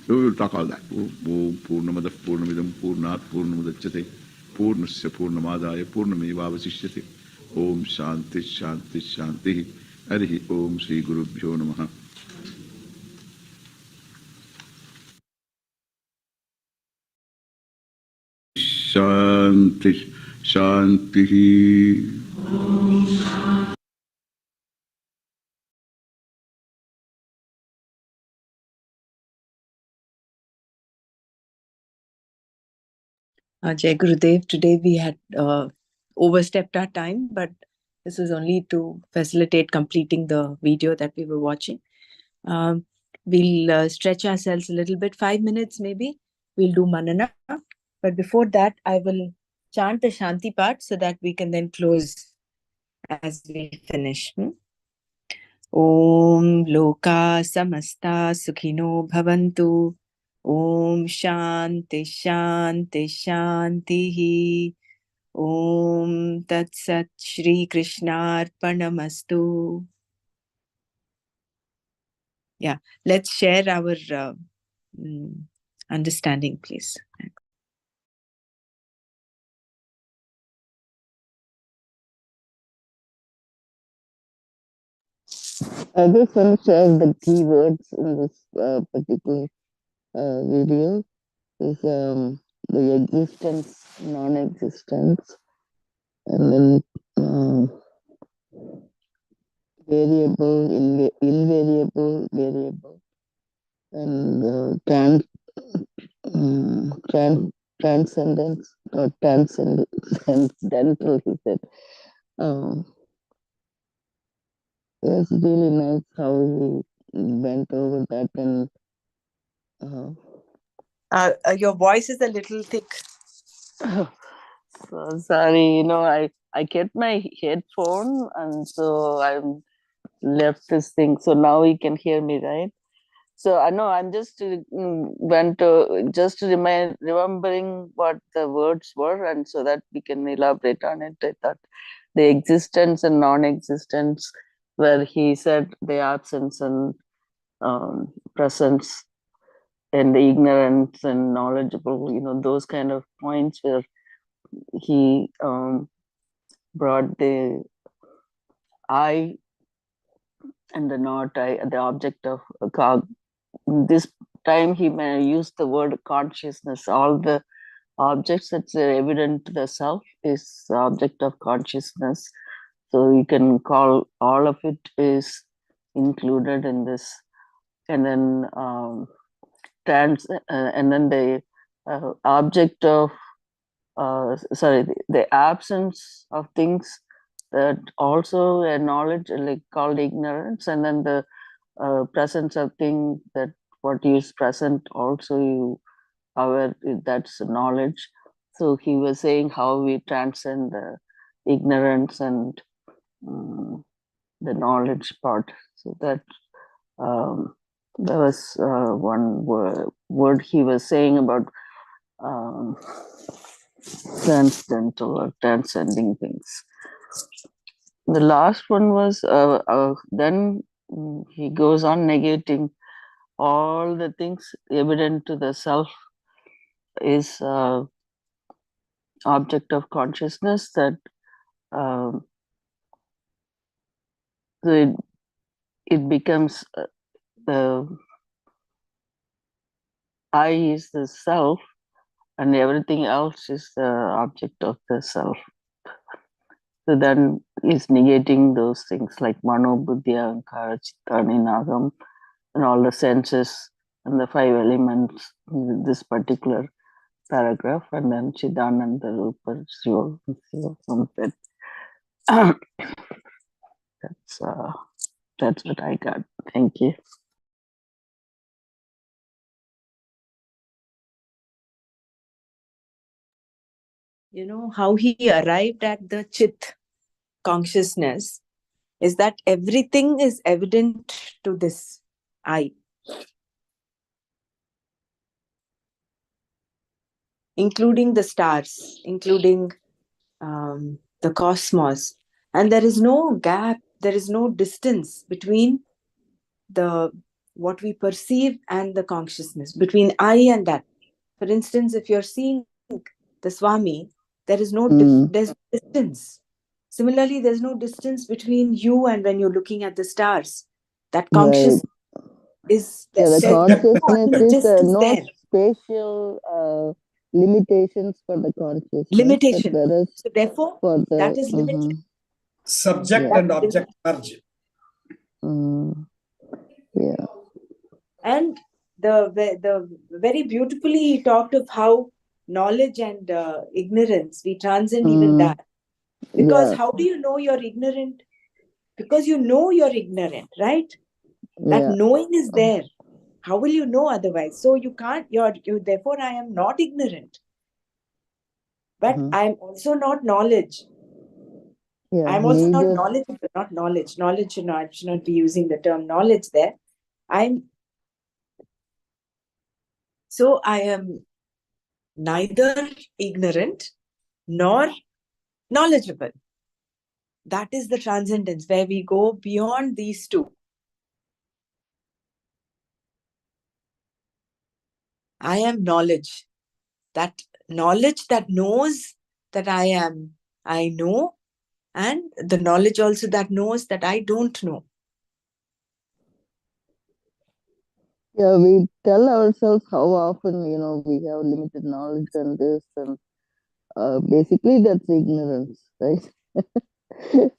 So we will talk all that. Om Purnamada Purnamidam Purnat Purnamadachyate Purnasya Purnamadaya Purnameva Vasishyate. Om Shanti Shanti Shanti. Harihi Om Sri Gurubhyo Namaha. Shanti Shanti. Jai Gurudev, today we had overstepped our time, but this was only to facilitate completing the video that we were watching. We'll stretch ourselves a little bit, 5 minutes maybe. We'll do Manana. But before that, I will chant the Shanti part so that we can then close as we finish. Om Loka Samasta Sukhino Bhavantu. Om Shanti Shanti Shanti. Om Tat Sat Shri Krishnarpanamastu. Yeah, let's share our understanding, please. I just want to share the key words in this particular video is the existence, non-existence, and then variable, invariable, variable, and transcendence or transcendental, he said. It's really nice how he went over that and your voice is a little thick. so sorry, I kept my headphone and so I left this thing. So now you can hear me, right? So I know I'm just remembering what the words were, and so that we can elaborate on it. I thought the existence and non-existence, where he said the absence and presence, and the ignorance and knowledgeable, those kind of points where he brought the I and the not I, the object of this time he may use the word consciousness. All the objects that's evident to the self is the object of consciousness. So you can call all of it is included in this. And then and then the object of the absence of things, that also a knowledge like called ignorance, and then the presence of thing, that what is present also you aware, that's knowledge. So he was saying how we transcend the ignorance and the knowledge part. So that was one word he was saying about um, transcendental or transcending things. The last one was then he goes on negating all the things evident to the self is object of consciousness, that um, it, it becomes the I is the self, and everything else is the object of the self. So then he's negating those things like Mano, Buddhya, Ankara, Chitta, Ninagam, and all the senses and the five elements in this particular paragraph, and then Chidananda Rupa Shiva Sampet. That's what I got. Thank you. How he arrived at the Chit consciousness is that everything is evident to this I, including the stars, including the cosmos. And there is no gap, there is no distance between what we perceive and the consciousness, between I and that. For instance, if you're seeing the Swami, there is no there's distance. Similarly, there's no distance between you and when you're looking at the stars. That consciousness is the so consciousness is no there. spatial limitations for the consciousness. Limitation. So therefore, that is limited. Subject and object merge. Yeah. And the very beautifully he talked of how knowledge and ignorance, we transcend even that. Because how do you know you're ignorant? Because you know you're ignorant, right? That knowing is there. How will you know otherwise? So you can't, therefore I am not ignorant. But I'm also not knowledge. I'm also not knowledgeable, not knowledge. Knowledge should not be using the term knowledge there. So I am neither ignorant nor knowledgeable. That is the transcendence where we go beyond these two. I am knowledge. That knowledge that knows that I know, and the knowledge also that knows that I don't know. Yeah, we tell ourselves how often, we have limited knowledge and this, and basically that's ignorance, right?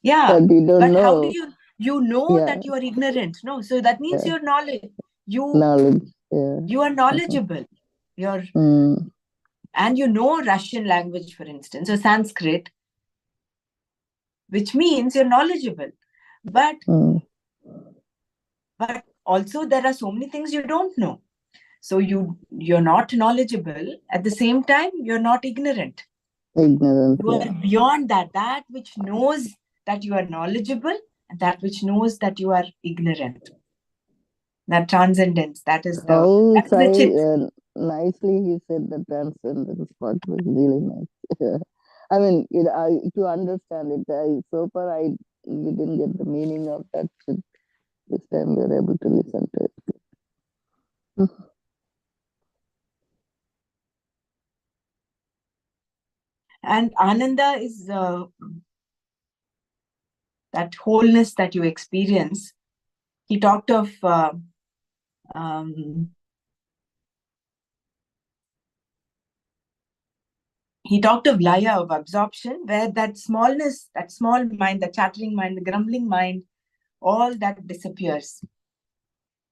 Yeah, but you don't but know. how do you know that you are ignorant? No, so that means you're knowledge. Knowledge, You are knowledgeable. You're and you know Russian language, for instance, or Sanskrit, which means you're knowledgeable. But also there are so many things you don't know. So you're not knowledgeable. At the same time, you're not ignorant. Ignorant. You are beyond that which knows that you are knowledgeable and that which knows that you are ignorant. That transcendence, that is the How chit. nicely he said the transcendence part was really nice. I mean, to understand it, so far we didn't get the meaning of that shit. This time we were able to listen to it. And Ananda is that wholeness that you experience. He talked of laya, of absorption, where that smallness, that small mind, the chattering mind, the grumbling mind, all that disappears.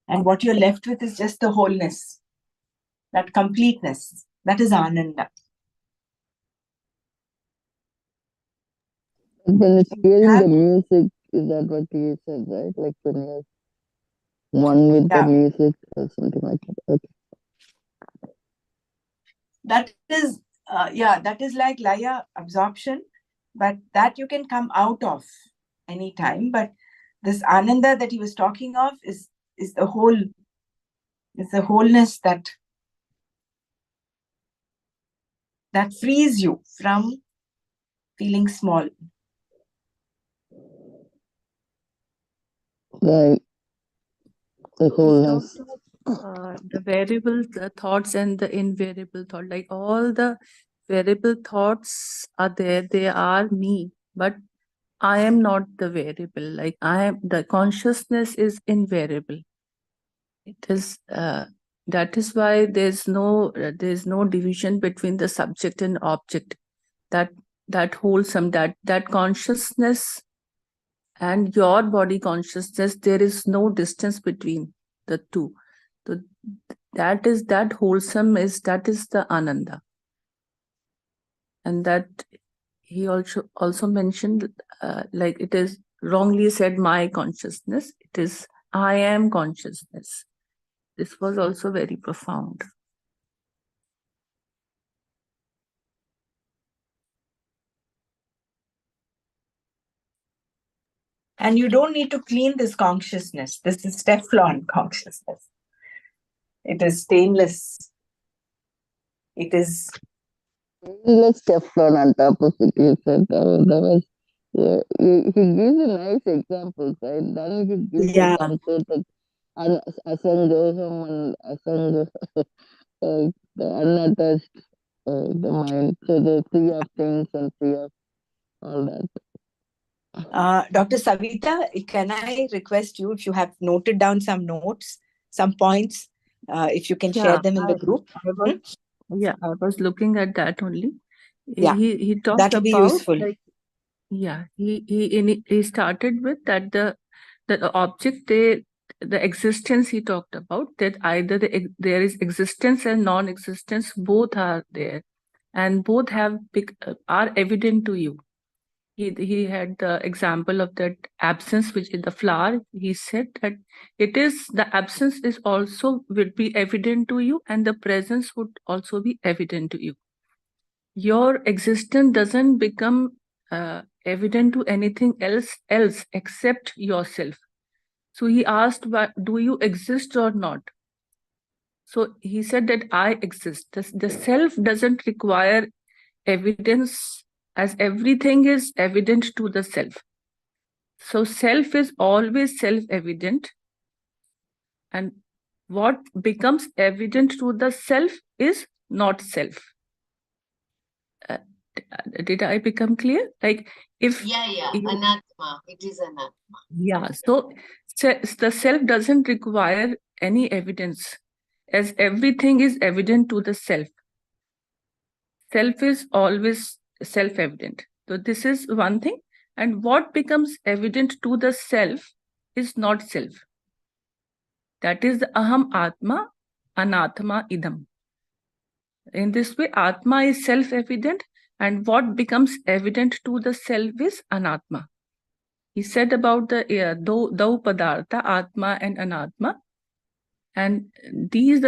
And what you're left with is just the wholeness, that completeness. That is Ananda. When it's hearing the music, is that what you said, right? Like when you're one with the music or something like that. Okay. That is, that is like laya, absorption, but that you can come out of anytime. But this Ananda that he was talking of is the whole, is the wholeness that frees you from feeling small. Right. The wholeness. The variable thoughts and the invariable thought, like all the variable thoughts are there, they are me, but I am not the variable. Like the consciousness is invariable. It is that is why there's no division between the subject and object. That wholesome, that consciousness and your body consciousness, there is no distance between the two. So that is that wholesome that is the Ananda. And that he also mentioned, like it is wrongly said, my consciousness. It is I am consciousness. This was also very profound. And you don't need to clean this consciousness. This is Teflon consciousness. It is stainless. It is Stainless Teflon on top of it, you said. That was, yeah, he gives a nice examples, right? Then he gives the concept of asangoham and asanga, the unattached, the mind. So the free of things and free of all that. Dr. Savita, can I request you, if you have noted down some notes, some points, if you can share them in the group? I was looking at that only. Yeah, he talked that will about, be useful. like, he started with that the object, the existence he talked about, that either there is existence and non-existence, both are there, and both are evident to you. He had the example of that absence, which is the flower. He said that the absence is also would be evident to you, and the presence would also be evident to you. Your existence doesn't become evident to anything else except yourself. So he asked, do you exist or not? So he said that I exist. The self doesn't require evidence, as everything is evident to the self. So self is always self-evident, and what becomes evident to the self is not self. Did I become clear? Like if Anatma. It is anatma. Yeah, so the self doesn't require any evidence, as everything is evident to the self. Self is always self-evident. So this is one thing. And what becomes evident to the self is not self. That is the aham atma, anatma idam. In this way, atma is self-evident, and what becomes evident to the self is anatma. He said about the dau padartha, atma and anatma. And these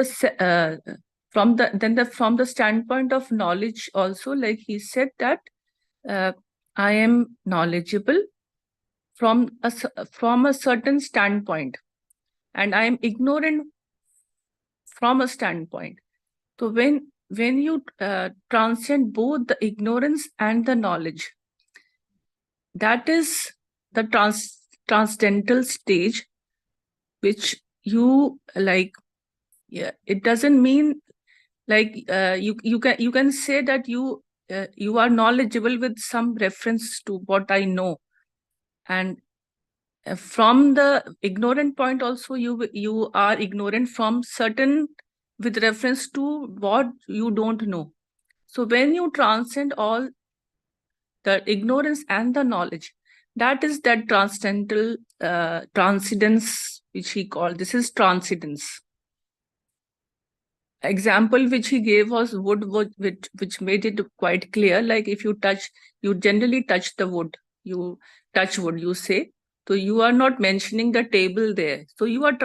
from the standpoint of knowledge also, like he said that I am knowledgeable from a certain standpoint, and I am ignorant from a standpoint. So when you transcend both the ignorance and the knowledge, that is the transcendental stage, which you like. Yeah, it doesn't mean like you can say that you are knowledgeable with some reference to what I know, and from the ignorant point also you are ignorant from certain with reference to what you don't know. So when you transcend all the ignorance and the knowledge, that is that transcendental transcendence which he called. This is transcendence. Example which he gave was wood, which made it quite clear. Like if you generally touch the wood, you touch wood, you say. So you are not mentioning the table there. So you are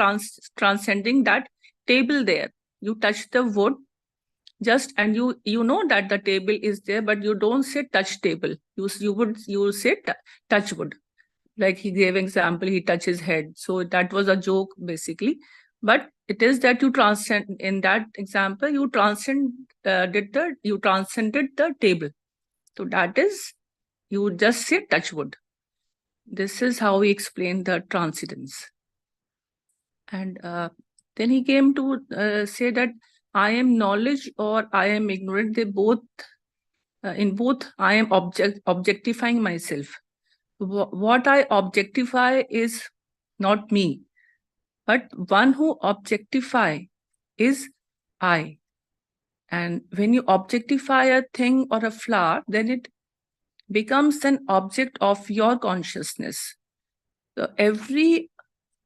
transcending that table there. You touch the wood, just, and you know that the table is there, but you don't say touch table. You say touch wood. Like he gave example, he touches head. So that was a joke basically. But it is that you transcend, in that example, you transcended the table. So that is, you just say touch wood. This is how we explain the transcendence. And then he came to say that I am knowledge or I am ignorant. They both, in both, I am objectifying myself. What I objectify is not me, but one who objectify is I. And when you objectify a thing or a flower, then it becomes an object of your consciousness. So every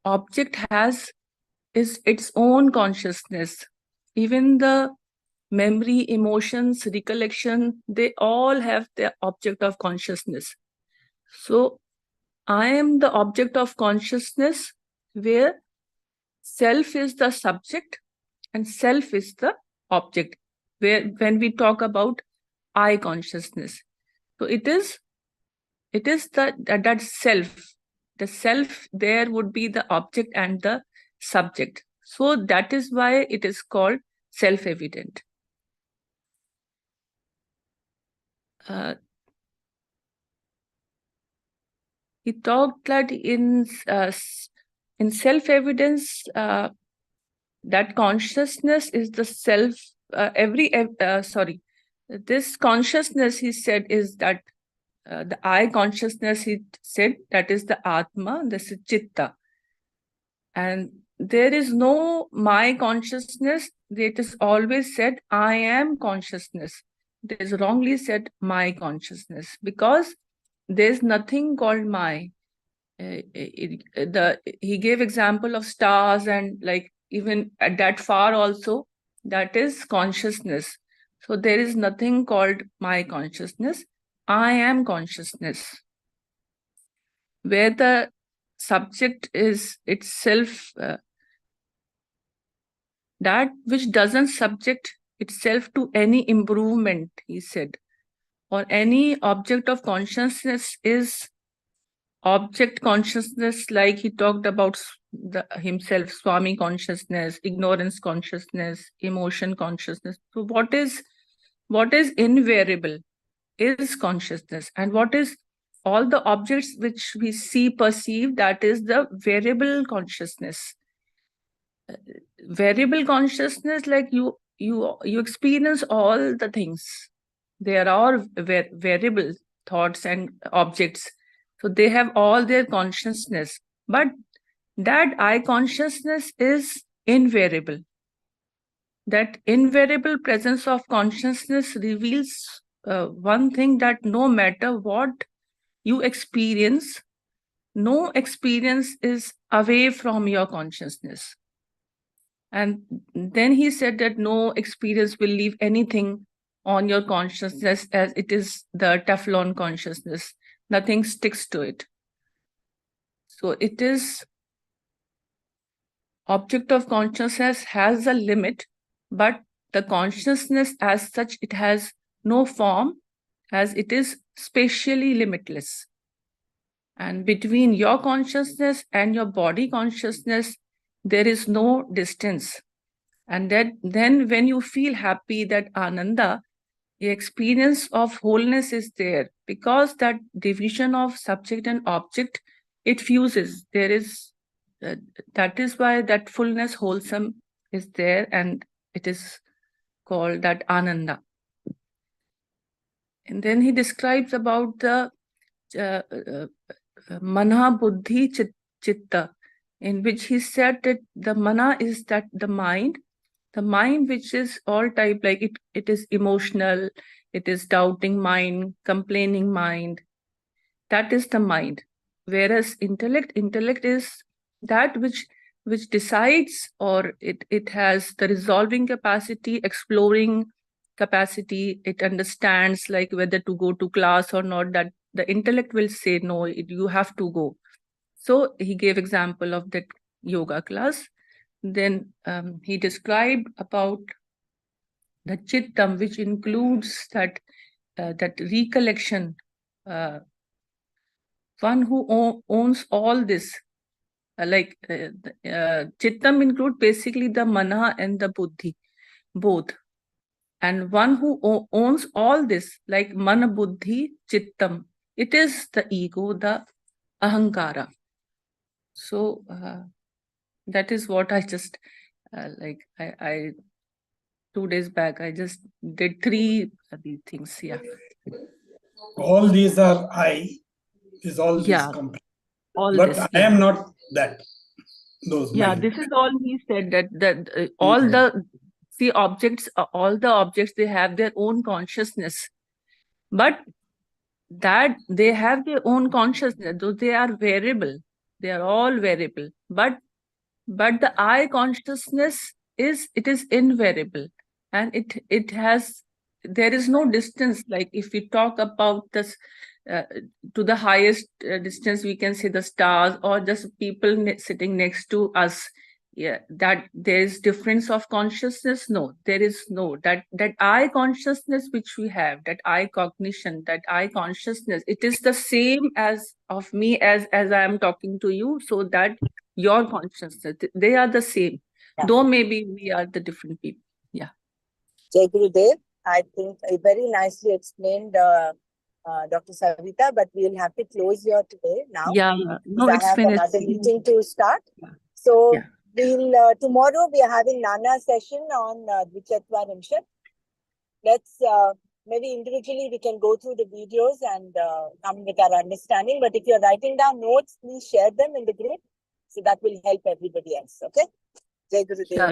object has its own consciousness. Even the memory, emotions, recollection, they all have their object of consciousness. So I am the object of consciousness, where self is the subject and self is the object, where when we talk about I consciousness. So it is that self. The self there would be the object and the subject. So that is why it is called self-evident. He talked that in self-evidence, that consciousness is the self. This consciousness, he said, is that the I consciousness. He said that is the Atma, this is Chitta, and there is no my consciousness. It is always said I am consciousness. It is wrongly said my consciousness, because there is nothing called my. He gave example of stars, and like even at that far also, that is consciousness. So there is nothing called my consciousness. I am consciousness, where the subject is itself that which doesn't subject itself to any improvement, he said, or any object of consciousness is object consciousness. Like he talked about himself, Swami consciousness, ignorance consciousness, emotion consciousness. So what is invariable is consciousness, and what is all the objects which we see, perceive, that is the variable consciousness. Variable consciousness, like you experience all the things. There are variable thoughts and objects, so they have all their consciousness, but that I consciousness is invariable. That invariable presence of consciousness reveals one thing, that no matter what you experience, no experience is away from your consciousness. And then he said that no experience will leave anything on your consciousness, as it is the Teflon consciousness. Nothing sticks to it. So it is, object of consciousness has a limit, but the consciousness as such, it has no form, as it is spatially limitless. And between your consciousness and your body consciousness, there is no distance. And then when you feel happy, that Ananda, the experience of wholeness is there, because that division of subject and object, it fuses. There is, that is why that fullness, wholesome is there, and it is called that Ananda. And then he describes about the Mana Buddhi Chitta, in which he said that the Mana is that the mind which is all type, like it is emotional, it is doubting mind, complaining mind. That is the mind. Whereas intellect is that which decides, or it has the resolving capacity, exploring capacity. It understands like whether to go to class or not. That the intellect will say no, you have to go. So he gave example of that yoga class. Then he described about the chittam, which includes that recollection. One who owns all this, chittam include basically the mana and the buddhi, both. And one who owns all this, like mana buddhi chittam, it is the ego, the ahankara. So that is what I just I 2 days back I just did 3 these things. Yeah. All these are I, is all this complete. All but this, I am not that. Those mind. this is all he said, that all the objects, all the objects, they have their own consciousness, but that they have their own consciousness, though they are variable, they are all variable, but the I consciousness is invariable, and it has, there is no distance. Like if we talk about this to the highest distance, we can say the stars or just people sitting next to us. Yeah, that there is difference of consciousness. No, there is no that I consciousness which we have, that I cognition, that I consciousness, it is the same as of me as I am talking to you. So that your consciousness, they are the same, though maybe we are the different people. Yeah. Jai Gurudev, I think very nicely explained, Dr. Savita, but we'll have to close here today now. Yeah, no, I it's have finished. another meeting to start. So we'll tomorrow we are having Nana session on Dvichatva Nimshat. Let's maybe individually we can go through the videos and come with our understanding. But if you're writing down notes, please share them in the group. So that will help everybody else. Okay? Jai Gurudev.